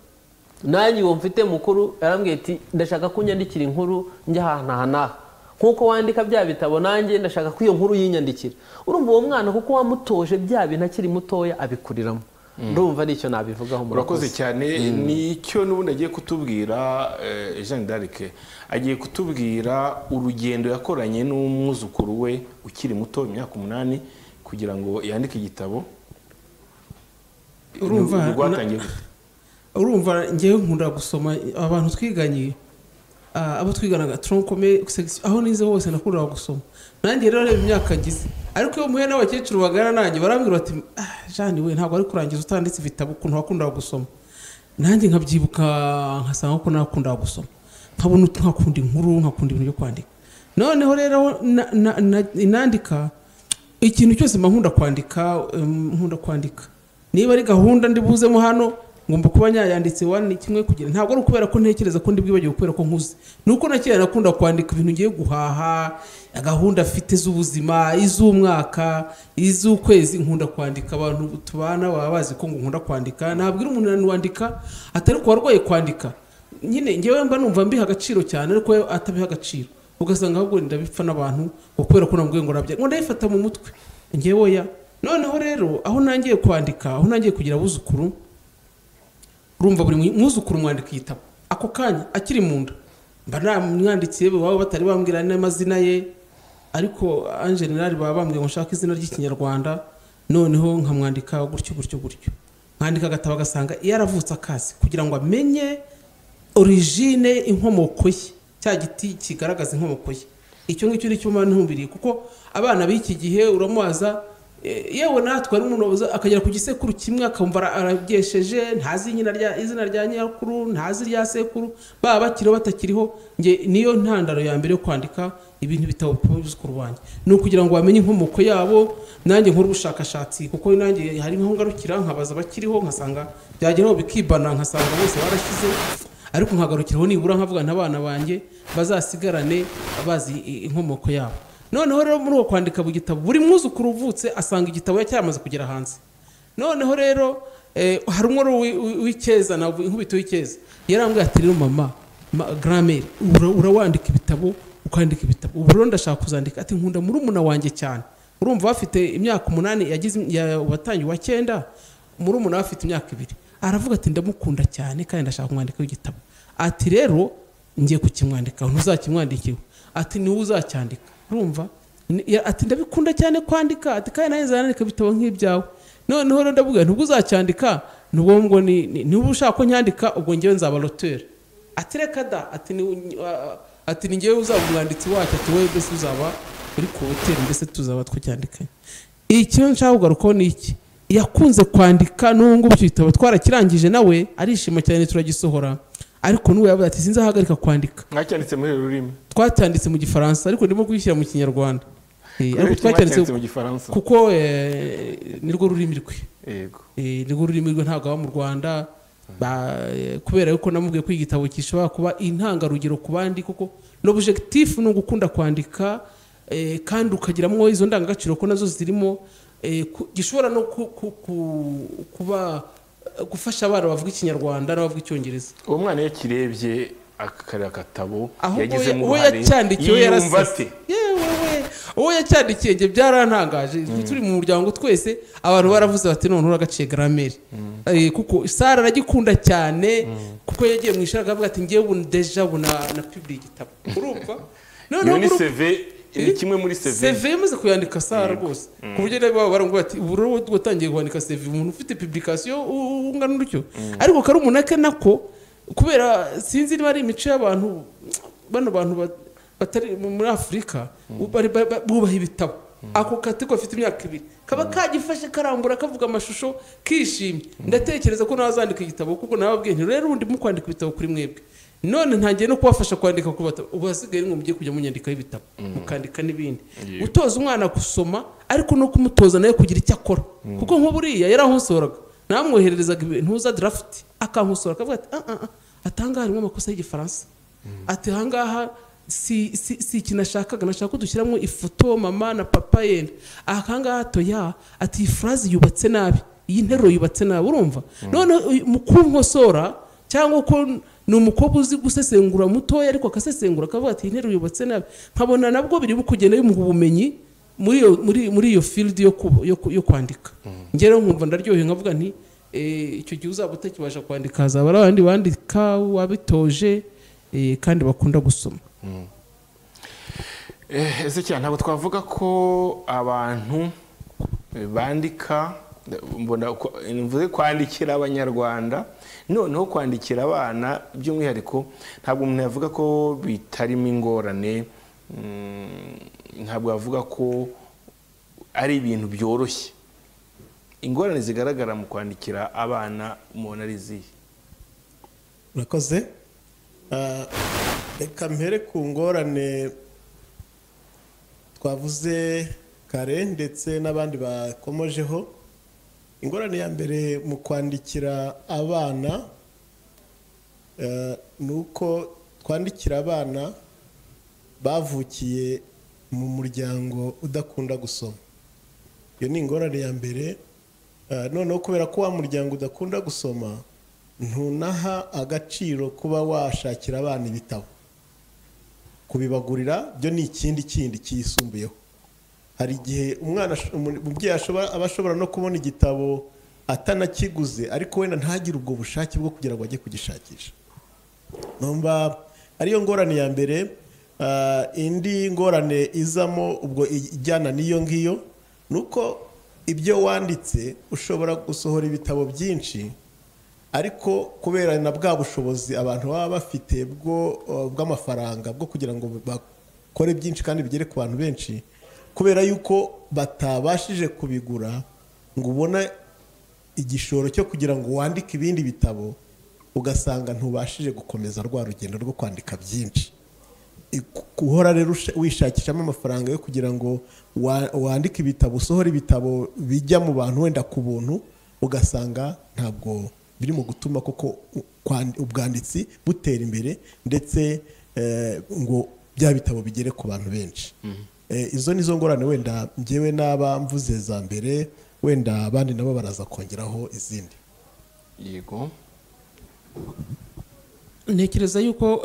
Nanjye uwo mfite mukuru yarambwiye ati ndashaka kunyandikira inkuru njya ahantu nkuko wandika bya bitabo, nanjye ndashaka ko iyo nkuru yinyandikira. Urumva uwo mwana kuko wamutoje bya bintu akiri mutoya abikuriramo. Ndumva nicyo nabivugaho. Murakoze cyane. Nicyo n'ubundi agiye kutubwira Jeanne d'Arc, agiye kutubwira urugendo yakoranye n'umwuzukuru we ukiri muto imyaka 8 kugira ngo yandike igitabo. Urumva ngewe nkunda gusoma, abantu twiganye abo twiganaga troncome aho nize hose nakunda gusoma. Nanjye rero reba imyaka ngize, ariko iyo muhe n'abakecuru bagana nanjye barambwira bati Jeanne we ntabwo ari kurangiza utanditse ibitabo ukuntu wakunda gusoma. Nanjye nkabyibuka nkasanga ko nakunda gusoma, nkabona nkakunda inkuru, nkakunda ibintu byo kwandika. Noneho rero inandika ikintu cyose nkunda kwandika. Niba ari gahunda ndibuzemo hano ngomba kuba nyayanditse wani kimwe kugira, ntabwo ari ukubera ko ntekereza ko ndibwibagiwe kubera ko nkuze, nuko nakira nakunda kwandika ibintu ngiye guhaha, gahunda afite z'ubuzima, iz'umwaka, iz'ukwezi, nkunda kwandika. Abantu tubana baba bazi ko nkunda kwandika, nabwira umuntu wandika atari ko warwaye kwandika. Nyine ngewe mba numva mbiha agaciro cyane, ariko atabiha agaciro ugasanga ahubwo ndabipfa n'abantu kubera ko nambwiye ngo rabya ngo ndayifata mu mutwe ngewe oya. Noneho rero aho nangiye kwandika, aho nangiye kugira abuzukuru, urumva buri mwuzukuru mwandika igitabo ako kanya akiri mu nda, mba namwandikiye baba batari bambwira n'amazina ye, ariko en general baba bambwiye ngo nshaka izina ry'ikinyarwanda, noneho nkamwandika gutyo. Mwandika agatabo agasanga yaravutse akazi kugira ngo amenye origine, inkomoko ye, cya giti kigaragaza inkomoko ye. Icyo ngicyo ni cyo mbantumbiriye, kuko abana b'iki gihe uramubaza yewe natwe ari umuntu akagera ku gisekuru kimwe akumva arabyesheje, ntazi izina rya nyakuru, ntazi rya sekuru, baba bakiriho batakiriho. Nge niyo ntandaro ya mbere yo kwandika ibintu bitabo by'uzukuru banjye, ni ukugira ngo bamenye inkomoko yabo. Nanjye nkora ubushakashatsi, kuko nanjye hari nko ngarukira nkabaza bakiriho, nkasanga byageraho bikibana, nkasanga bose barashize, ariko nkagarukiraho nibura nkavuga n'abana banjye bazasigarane bazi inkomoko yabo. Noneho rero muri uko kwandika bu gitabo, buri mwuzukuru uvutse asanga igitabo cyamaze kugera hanze. Noneho rero hari umworo w'Icyeza na inkubito y'Icyeza yarambwiye ati rero mama grammaire urawandika ibitabo, ukandika ibitabo, ubu rero ndashaka kuzandika. Ati nkunda murumuna wanjye cyane, urumva bafite imyaka 8 yagize watangiye wa 9, murumuna bafite imyaka 2. Aravuga ati ndamukunda cyane kandi ndashaka kumwandika igitabo. Ati rero ngiye kukimwandika, ntuzakimwandikiwe. Ati niwe uzacyandika. Urumva ati ndabikunda cyane kwandika, ati kandi nawe nzandika ibitabo nk'ibyawe. Noneho rero ndavuga nubwo uzacyandika, nubwo ngo ni ushaka ko nyandika, ubwo ngewe nzaba l'auteur. ati reka da ati ni ngewe uzaba umwanditsi wacyo, ati wowe mbese uzaba uri ku hoteli, mbese tuzaba twacyandikanye. Icyo nshaka kugarukaho ni iki, yakunze kwandika n'ubu ngubu icyo gitabo twarakirangije, nawe arishima cyane turagisohora, ariko n'ubu yavuze ati sinzahagarika kwandika. Mwacyanditse muri rurimi? Twacyanditse mu Gifaransa ariko ndimo kuyishyira mu Kinyarwanda. Ariko twacyanditse mu Gifaransa kuko nirwo rurimi rwe. Yego. Nirwo rurimi rwe, ntabwo aba mu Rwanda. Kubera yuko namubwiye ko igitabo gishobora kuba intangarugero ku bandi, kuko l'objectif ni ugukunda kwandika kandi ukagiramo izo ndangagaciro ko nazo zirimo, gishobora no kuba gufasha abana bavuga Ikinyarwanda n'abavuga Icyongereza. Uwo mwana yakirebye akareba akatabo yagize mu ruhare yumva ate? Uwo yacyandikiye nge byarantangaje. Turi mu muryango twese abantu baravuze bati none uragaciye grammaire, kuko Sara aragikunda cyane, kuko yagiye mu ishaka avuga ati ngiye ubu deja buna na public igitabo, urumva none ni CV ni kimwe muri CV yamaze kuyandika Sara rwose, ku buryo nabo baranguye ati ubu watangiye kwandika CV umuntu ufite publication ungana n'uryo. Ariko kari umunake nako, kubera sinzi niba ari imico y'abantu, bano bantu batari muri Afurika bubaha ibitabo. Ako katiko afite imyaka 2 kaba kagifashe karambura kavuga amashusho kishimye. Ndatekereza ko nazandika igitabo, kuko nababwiye nti rero undi mu kwandika ibitabo kuri mwebwe, none ntagiye no kubafasha kwandika ku batabo. Ubu hasigaye ngo mugiye kujya munyandika ibitabo mukandika n'ibindi, utoza umwana gusoma ariko no kumutoza nayo kugira icyo akora. Kuko nko buriya yarahusoraga, namwohererezaga ibintu draft akamusora, akavuga ati atanga harimo amakosa y'Igifaransa, ati hangaha si kinashakaga, nashaka ko dushyiramo ifoto mama na papa yenda, ahangaha toya ati iyi phrase yubatse nabi, iyi nteruro yubatse nabi, urumva. None mu kunkosora, cyangwa ko ni umukobwa uzi gusesengura mutoya ariko akasesengura akavuga ati interuro yubatse nabi, nkabona nabwo biri bukugenda bimuha ubumenyi muri iyo field yo kwandika. Ngero nkumva ndaryohe, nkavuga nti icyo gihe uzaba utakibasha kwandika, hazaba ari abandi bandika wabitoje kandi bakunda gusoma. Ese cyane ntabwo twavuga ko abantu bandika, mbona mvuze kwandikira Abanyarwanda, noneho kwandikira abana by'umwihariko, ntabwo umuntu yavuga ko bitarimo ingorane, ntabwo yavuga ko ari ibintu byoroshye. Ingorane zigaragara mu kwandikira abana umuntu ari izihe? Urakoze. Reka mpere ku ngorane twavuze kare ndetse n'abandi bakomojeho. Ingorane ya mbere mu kwandikira abana nuko twandikira abana bavukiye mu muryango udakunda gusoma. Iyo ni ingorane ya mbere. Noneho kubera ko wa muryango udakunda gusoma, ntunaha agaciro kuba washakira abana ibitabo, kubibagurira byo ni ikindi kiyisumbuyeho. Hari igihe umubyeyi aba ashobora no kubona igitabo atanakiguze, ariko wenda ntagire ubwo bushake bwo kugira ngo ajye kugishakisha. Numva ariyo ngorane ya mbere. Indi ngorane izamo ubwo ijyana n'iyo ngiyo, nuko ibyo wanditse ushobora gusohora ibitabo byinshi, ariko kubera na bwa bushobozi abantu baba bafite bw'amafaranga bwo kugira ngo bakore byinshi kandi bigere ku bantu benshi, kubera yuko batabashije kubigura ngo ubone igishoro cyo kugira ngo wandike ibindi bitabo, ugasanga ntubashije gukomeza rwa rugendo rwo kwandika byinshi. Guhora rero wishakishamo amafaranga yo kugira ngo wandike ibitabo, usohora ibitabo bijya mu bantu wenda ku buntu, ugasanga ntabwo biri mu gutuma koko ubwanditsi butera imbere, ndetse ngo bya bitabo bigere ku bantu benshi. Izo nizo ngorane wenda njyewe n'aba mvuze za mbere, wenda abandi nabo baraza kongeraho izindi. Yego. Ntekereza yuko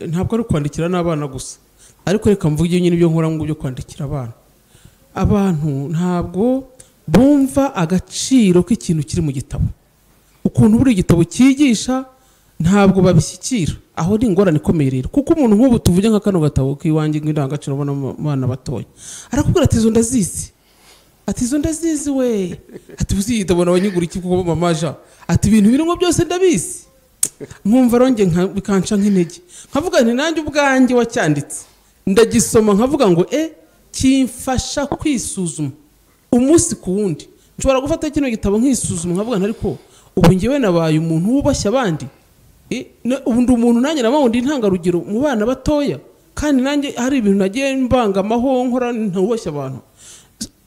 ntabwo ari kwandikira n'abana gusa, ariko reka mvuge nyine ibyo nkora ngo byo kwandikira abana. Abantu ntabwo bumva agaciro k'ikintu kiri mu gitabo, ukuntu buri gitabo cyigisha ntabwo babishyikira. Aho ni ingorane ikomeye rero, kuko umuntu nk'ubu tuvuge nka kano gatabo k'iwanjye ng'indangagaciro abona abana batoya, arakubwira ati izo ndazizi, ati izo ndazizi we, ati uziyita bona abanyigura iki kuko mama ja, ati ibintu birimo byose ndabizi. nkumva ronge bikanca nk'intege nkavuga nti nanjye ubwanjye wacyanditse ndagisoma nkavuga ngo kimfasha kwisuzuma umunsi ku wundi nshobora gufata kino gitabo nkisuzuma nkavuga nti ariko ubu ngewe nabaye umuntu wubashye abandi ubundi umuntu nanjye nabawundi intangarugero mu bana batoya kandi nanjye hari ibintu nagiye mbangamaho nkora ntubashye abantu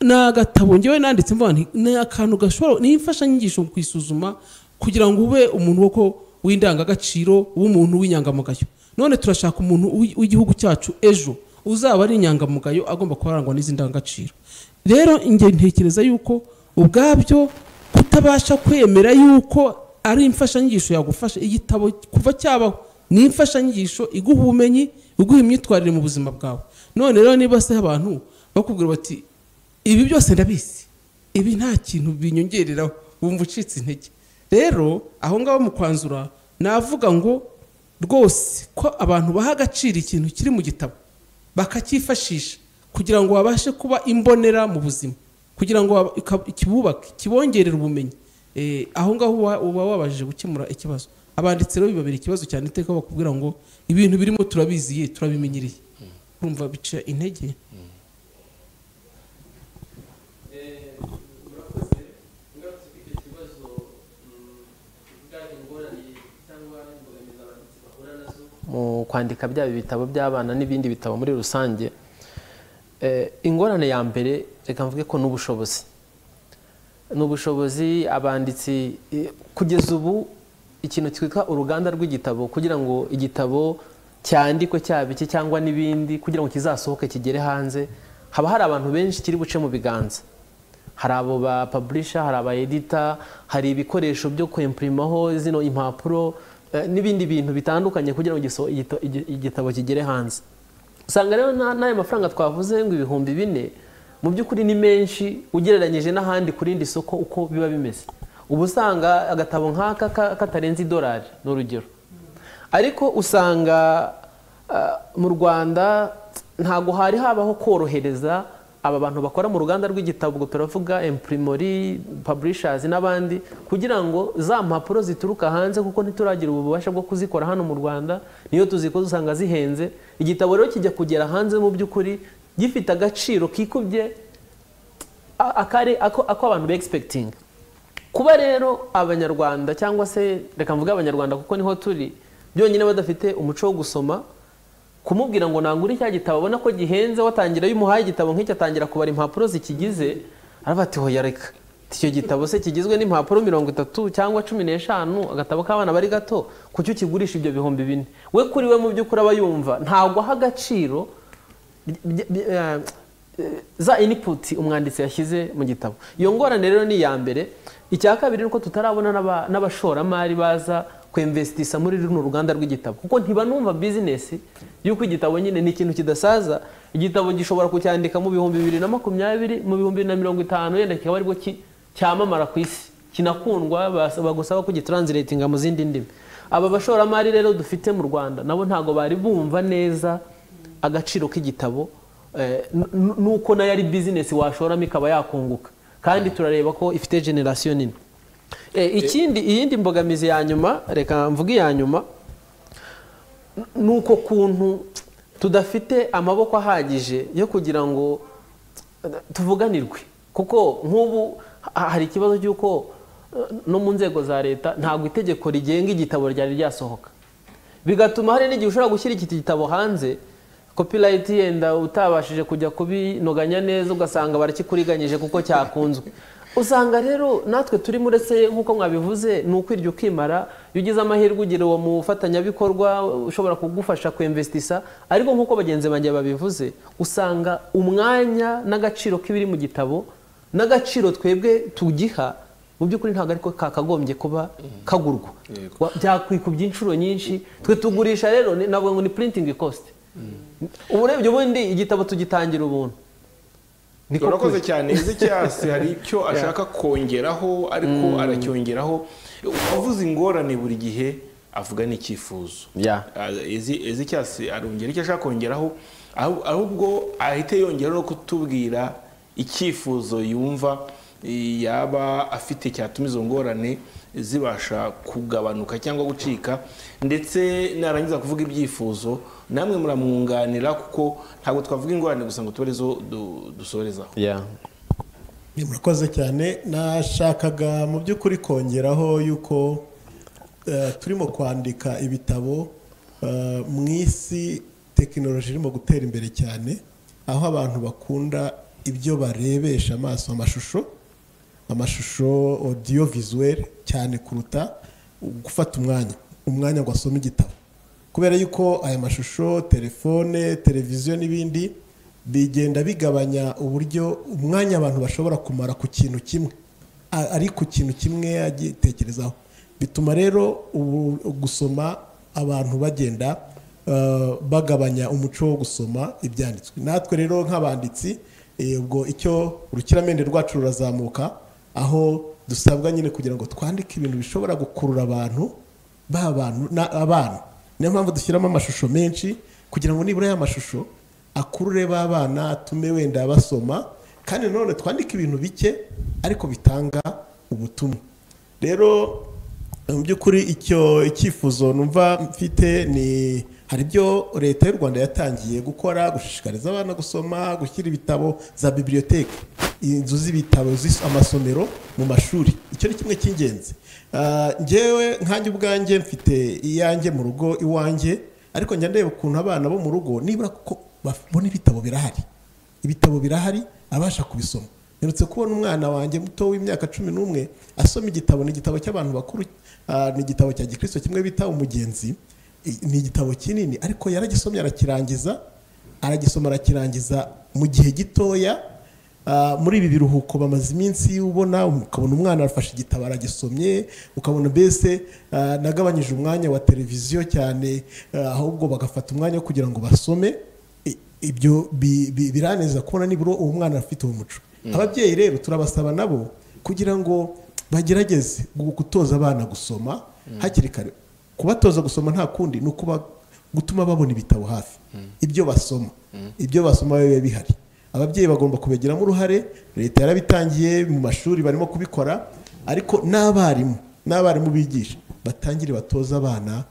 nagatabo ngewe nanditse mvuga nti ni akantu gashobora ni imfashanyigisho mu kwisuzuma kugira ngo ube umuntu woko w'indangagaciro w'umuntu w'inyangamugayo none turashaka umuntu w'igihugu cyacu ejo uzaba ari inyangamugayo agomba kubarangwa n'izi ndangagaciro rero inge ntekereza yuko ubwabyo kutabasha kwemera yuko ari imfashanyigisho yagufasha igitabo kuva cyabaho ni imfashanyigisho iguha ubumenyi iguha imyitwarire mu buzima bwawe none rero niba se abantu bakubwira bati ibi byose ndabizi ibi nta kintu binyongereraho wumva ucitse intege rero aho ngaho mu kwanzura navuga ngo rwose ko abantu baha agaciro ikintu kiri mu gitabo bakacyifashisha kugira ngo babashe kuba imbonera mu buzima kugira ngo kibubake kibongerere ubumenyi aho ngaho uba wabashije gukemura ikibazo abanditsi rero bibabera ikibazo cyane iteka bakubwira ngo ibintu birimo turabiziye turabimenyereye urumva bica intege mu kwandika byaba ibitabo by'abana n'ibindi bitabo muri rusange ingorane ya mbere reka mvuge ko n'ubushobozi abanditsi kugeza ubu ikintu cyitwa uruganda rw'igitabo kugira ngo igitabo cyandikwe cyaba iki cyangwa n'ibindi kugira ngo kizasohoke kigere hanze haba hari abantu benshi kiri buce mu biganza hari abo ba publisher hari aba editor hari ibikoresho byo kwimprimaho zino impapuro n'ibindi bintu bitandukanye kugira ngo igitabo kigere hanze usanga rero n'ayo mafaranga twavuze ngo ibihumbi 4 mu by'ukuri ni menshi ugereranyije n'ahandi ku rindi soko uko biba bimeze ubu usanga agatabo nk'aka katarenze $1 n'urugero ariko usanga mu Rwanda ntago hari habaho korohereza aba bantu bakora mu ruganda rw'igitabo ngo turavuga imprimerie publishers n'abandi kugira ngo za mpapuro zituruka hanze kuko ntituragira ububasha bwo kuzikora hano mu Rwanda niyo tuzikoze usanga zihenze igitabo rero kijya kugera hanze mu by'ukuri gifite agaciro kikubye ako abantu be expecting kuba rero abanyarwanda cyangwa se reka mvuga abanyarwanda kuko niho turi byonyine badafite umuco wo gusoma kumubwira ngo nangure cya gitabo abona ko gihenze watangira y'umuhaye igitabo nk'icyo atangira kubara impapuro zikigize arabati ho yareka icyo gitabo se kigizwe n'impapuro 30 cyangwa 15 agatabo k'abana bari gato kucyo kigurisha ibyo bihumbi 4 we kuri we mu by'ukuri aba yumva ntago aha agaciro za input umwanditsi yashyize mu gitabo iyo ngorane rero ni ya mbere icya kabiri nuko tutarabona n'abashoramari baza kwinvestisa muri runo ruganda rw'igitabo kuko ntibanumva business yuko igitabo nyine ni ikintu kidasaza igitabo gishobora kucyandika mu 2020 mu 2050 yenda kikaba ariko cyamamara ku isi kinakundwa bagusaba ko gitranslatinga mu zindi ndimi aba bashoramari rero dufite mu Rwanda nabo ntago bari bumva neza agaciro k'igitabo nuko nayo ari business washoramo ikaba yakunguka kandi turareba ko ifite generation nini iyindi mbogamizi ya nyuma reka mvuge ya nyuma nuko kuntu tudafite amaboko ahagije yo kugira ngo tuvuganirwe kuko nk'ubu hari ikibazo cy'uko no mu nzego za leta ntabwo itegeko rigenga igitabo ryari ryasohoka bigatuma hari n'igihe ushobora gushyira iki gitabo hanze copyright yenda utabashije kujya kubinoganya neza ugasanga barakikuriganyije kuko cyakunzwe usanga rero natwe turi muretse nkuko mwabivuze nukwiryo ukimara yugize amahirwe ugira uwo mufatanyabikorwa ushobora kugufasha kwinvestisa ariko nkuko bagenzi banjye babivuze usanga umwanya n'agaciro k'ibiri mu gitabo n'agaciro twebwe tugiha mu by'ukuri ntabwo ariko kakagombye kuba kagurwa byakwikubye inshuro nyinshi twe tugurisha rero nabwo ngo ni printing cost uburebye ubundi igitabo tugitangira ubuntu Turakoze cyane Ezekiasi hari icyo ashaka kongeraho ariko aracyongeraho uvuze ingorane buri gihe avuga n'icyifuzo Ezekiasi arongera icyo ashaka kongeraho ahubwo ahite yongera no kutubwira icyifuzo yumva yaba afite cyatuma izo ngorane zibasha kugabanuka cyangwa gucika, ndetse narangiza kuvuga ibyifuzo namwe muramwunganira, kuko ntabwo twavuga ingorane gusa ngo tube arizo dusorezaho. murakoze cyane. Nashakaga mu by'ukuri kongeraho yuko turimo kwandika ibitabo mu isi, tekinoloji irimo gutera imbere cyane, aho abantu bakunda ibyo barebesha amaso, amashusho audio visuel cyane kuruta gufata umwanya ngo asome igitabo, kubera yuko aya mashusho, telefone, televiziyo n'ibindi bigenda bigabanya uburyo umwanya abantu bashobora kumara ku kintu kimwe, ari ku kintu kimwe agitekerezaho. Bituma rero gusoma abantu bagenda bagabanya umuco wo gusoma ibyanditswe. Natwe rero nk'abanditsi, ubwo icyo urukiramende rwacu rurazamuka, aho dusabwa nyine kugira ngo twandike ibintu bishobora gukurura abantu abana. Niyo mpamvu dushyiramo amashusho menshi, kugira ngo nibura ya mashusho akurure b'abana, atume wenda basoma, kandi none twandike ibintu bike ariko bitanga ubutumwa. Rero mu by'ukuri icyifuzo numva mfite ni, hari ibyo leta y'u Rwanda yatangiye gukora, gushishikariza abana gusoma, gushyira ibitabo za biblioteke, inzu z'ibitabo, amasomero mu mashuri. Icyo ni kimwe cy'ingenzi. Njyewe nkanjye ubwanjye mfite iyanjye mu rugo iwanjye, ariko njya ndeba ukuntu abana bo mu rugo nibura kuko babona ibitabo birahari abasha kubisoma. Nherutse kubona umwana wanjye muto w'imyaka 11 asoma igitabo, ni igitabo cy'abantu bakuru, ni igitabo cya Gikristo kimwe bita Umugenzi. Ni igitabo kinini, ariko yaragisomye arakirangiza mu gihe gitoya. Muri ibi biruhuko bamaze iminsi, ubona ukabona umwana arafashe igitabo aragisomye, ukabona mbese nagabanyije umwanya wa televiziyo cyane, ahubwo bagafata umwanya wo kugira ngo basome. Ibyo biraneza kubona nibura uwo mwana afite uwo muco. Ababyeyi rero turabasaba nabo kugira ngo bagerageze gutoza abana gusoma hakiri kare. Kubatoza gusoma nta kundi ni gutuma babona ibitabo hafi, ibyo basoma bibe bihari. Ababyeyi bagomba kubigiramo uruhare. Leta yarabitangiye mu mashuri, barimo kubikora, ariko n'abarimu bigisha batangire batoza abana,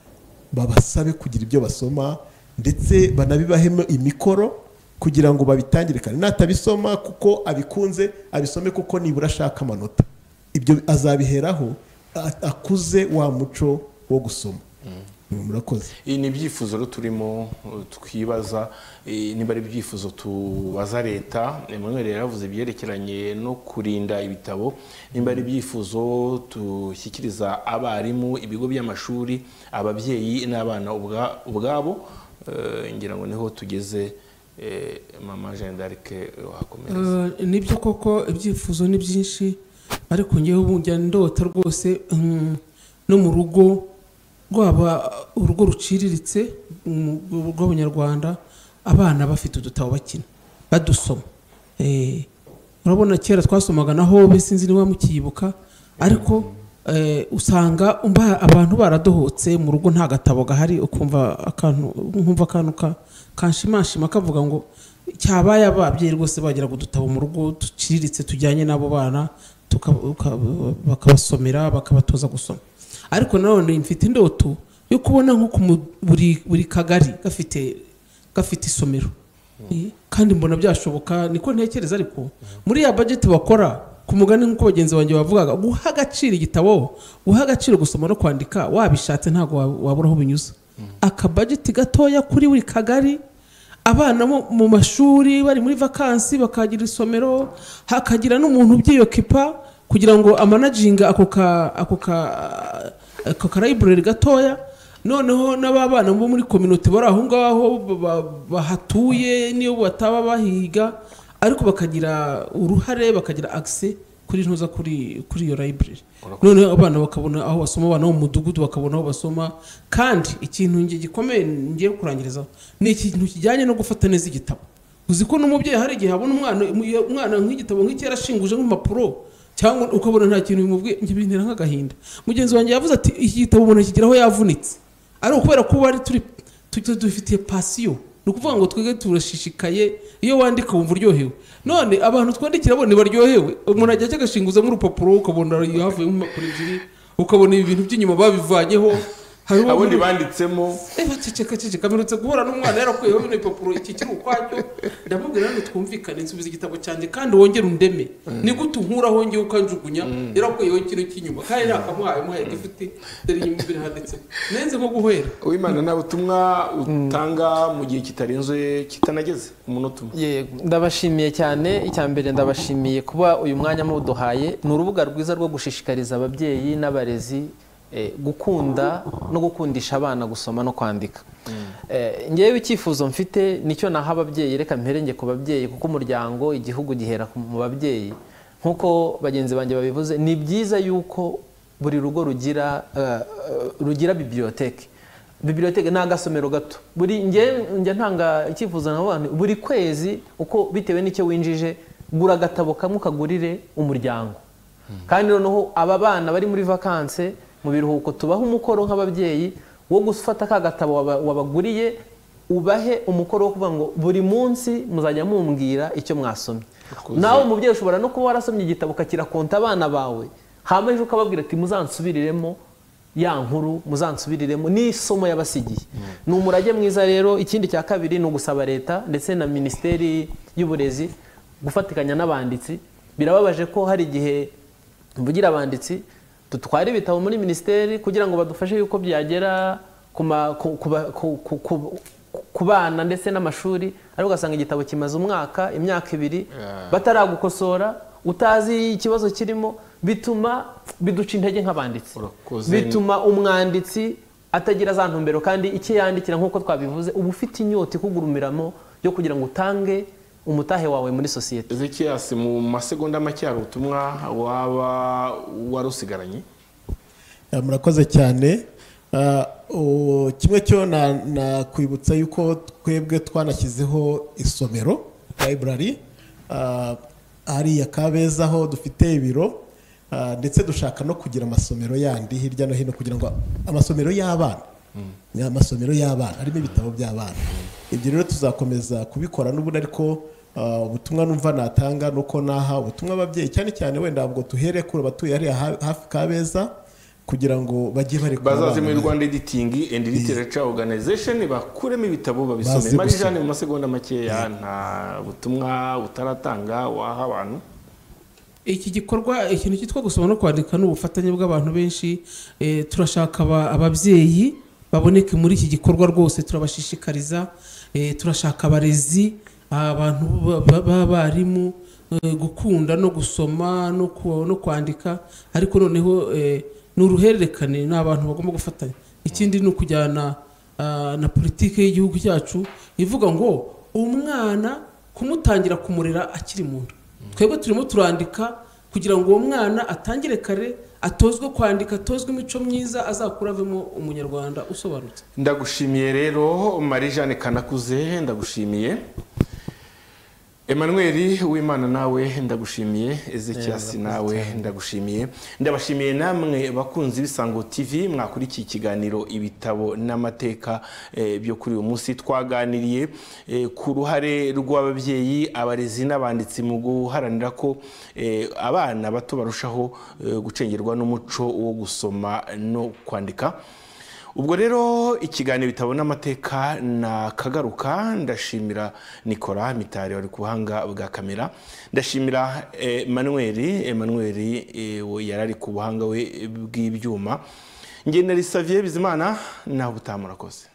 babasabe kugira ibyo basoma, ndetse banabibahemo imikoro kugira ngo babitangire kare. Natabisoma kuko abikunze, abisome kuko nibura ashaka amanota. Ibyo azabiheraho akuze wa muco wo gusoma. Murakoze. Ni ibyifuzo rero turimo twibaza, niba ari ibyifuzo tubaza leta. Emmanuel yaravuze byerekeranye no kurinda ibitabo, niba ari ibyifuzo tushyikiriza abarimu, ibigo by'amashuri, ababyeyi n'abana ubwabo. Ngira ngo niho tugeze. Mama Jeanne d'Arc wakomereza. Nibyo koko ibyifuzo ni byinshi, ariko ngewe ubu njya ndota rwose no mu rugo rwaba urugo ruciriritse rw'Abanyarwanda, abana bafite udutabo bakina badusoma. Urabona kera twasomaga naho sinzi niba mukiyibuka, ariko usanga abantu baradohotse mu rugo nta gatabo gahari, ukumva akantu kanshimashima kavuga ngo cyabaye ababyeyi rwose bagira udutabo mu rugo duciriritse tujyanye n'abo bana, bakabasomera, bakabatoza gusoma. Ariko nanone mfite indoto yo kubona nko buri kagari gafite isomero, kandi mbona byashoboka, niko ntekereza. Ariko muri ya budget bakora, ku mugani nk'uko bagenzi banjye bavugaga, guha agaciro igitabo, guha agaciro gusoma no kwandika, wabishatse ntabwo wabura aho binyuza. Aka budget gatoya kuri buri kagari, abana mu mashuri bari muri vacancy bakagira isomero, hakagira n'umuntu ubyiyokipa kugira ngo amanaginga ako ka library gatoya. Noneho n'ababana bo muri community bari aho ngaho bahatuye, niyo bataba bahiga, ariko bakagira uruhare, bakagira access kuri iyo library. Noneho abana bakabona aho basoma, abana mu mudugudu bakabona aho basoma. Kandi ikintu gikomeye ngiye kurangiriza ni ikintu kijyanye no gufata neza igitabo. Uzi ko n'umubyeyi hari igihe abona umwana nk'igitabo nk'ikera shinguje nk'impapuro, cyangwa ukabona nta kintu bimubwiye, ngibintera nk'agahinda. Mugenzi wanjye yavuze ati iki gitabo umuntu kigeraho yavunitse, ari ukubera ko bari dufitiye passion ni ukuvuga ngo twebwe turashishikaye iyo wandika wumva uryohewe none abantu twandikira bo ntibaryohewe umuntu ajya agashinguza nk'urupapuro ukabona havuyemo impapuro ebyiri ukabona ibi bintu by'inyuma babivanyeho abundi banditsemo ceceka mirutse guhura n'umwana yarakuyeho bino bipapuro iki kiri ukwacyo ndamubwira none twumvikane nsubiza igitabo cyanjye kandi wongere undeme ni gute unkuraho ngiye ukanjugunya yarakuyeho kino cy'inyuma kandi nakamuhaye muhaye gifite dore inyuma imbere handitse nenze nko guhera Uwimana nta butumwa utanga mu gihe kitarenze kitanageze umunota umwe. Yego ndabashimiye cyane icyambere ndabashimiye kuba uyu mwanya muduhaye ni urubuga rwiza rwo gushishikariza ababyeyi n'abarezi gukunda no gukundisha abana gusoma no kwandika. Ngewe icyifuzo mfite nicyo naha ababyeyi reka mperenge ku babyeyi kuko umuryango igihugu gihera mu babyeyi nkuko bagenzi banjye babivuze ni byiza yuko buri rugo rugira biblioteke. Biblioteke ni agasomero gato buri njye ntanga icyifuzo n'abantu buri kwezi uko bitewe n'icyo winjije gura agatabo kamwe ukagurire umuryango kandi noneho aba bana bari muri vacances mu biruhuko tubaha umukoro nk'ababyeyi wo gufata ka gatabo wabaguriye ubahe umukoro wo kuvuga ngo buri munsi muzajya mumbwira icyo mwasomye nawe umubyeyi ushobora no kuba warasomye igitabo ukakira konta abana bawe hama ejo ukababwira ati muzansubiriremo ya nkuru muzansubiriremo n'isomo yabasigiye ni umurage mwiza rero. Ikindi cya kabiri ni ugusaba leta ndetse na minisiteri y'uburezi gufatikanya n'abanditsi. Birababaje ko hari igihe mvugira abanditsi dutwara ibitabo muri minisiteri kugira ngo badufashe yuko byagera ku bana ndetse n'amashuri ariko ugasanga igitabo kimaze umwaka imyaka 2 bataragukosora utazi ikibazo kirimo biduca intege nk'abanditsi bituma umwanditsi atagira za ntumbero kandi icyo yandikira nk'uko twabivuze uba ufite inyota ikugurumiramo yo kugira ngo utange umutahe wawe muri sosiyete. Ezekias mu masegonda make hari ubutumwa waba warusigaranye? Murakoze cyane. Kimwe cyo nakwibutsa yuko twebwe twanashyizeho isomero library hariya Kabeza aho dufite ibiro ndetse dushaka no kugira amasomero yandi hirya no hino kugira ngo amasomero y'abana amasomero y'abana harimo ibitabo by'abana. Ibyo rero tuzakomeza kubikora n'ubundi ariko ubutumwa numva natanga nuko naha ubutumwa ababyeyi cyane cyane wenda ntabwo tuhere kure batuye hariya hafi Kabeza kugira ngo bajye bari bazaze muri Rwanda Editing and Literature Organization bakuremo ibitabo babisome. Marijane mu masegonda makeya nta butumwa utaratanga waha abantu? Iki gikorwa ikintu cyitwa gusoma no kwandika n'ubufatanye bw'abantu benshi turashaka ababyeyi baboneke muri iki gikorwa rwose turabashishikariza turashaka abarezi abantu b'abarimu gukunda no gusoma no kwandika ariko noneho n'uruhererekane n'abantu bagomba gufatanya. Ikindi ni ukujyana na politike y'igihugu cyacu ivuga ngo umwana kumutangira kumurera akiri mu nda. Twebwe turimo turandika kugira ngo uwo mwana atangire kare atozwe kwandika atozwe imico myiza azakura avemo umunyarwanda usobanutse. Ndagushimiye rero Marijane Kanakuze, ndagushimiye Emmanuel Uwimana nawe ndagushimiye, Ezekias nawe ndagushimiye, ndabashimiye namwe bakunzi b'Isango TV mwakurikiye ikiganiro ibitabo n'amateka byo kuri uyu munsi. Twaganiriye ku ruhare rw'ababyeyi abarezi n'abanditsi mu guharanira ko abana bato barushaho gucengerwa n'umuco wo gusoma no kwandika. Ubwo rero ikiganiro ibitabo n'amateka na kagaruka. Ndashimira Nicolas Mitari wari ku buhanga bwa kamera, ndashimira Emmanuel yarari ku buhanga we bw'ibyuma. Ngendera Xavier Bizimana naho butamurakoze.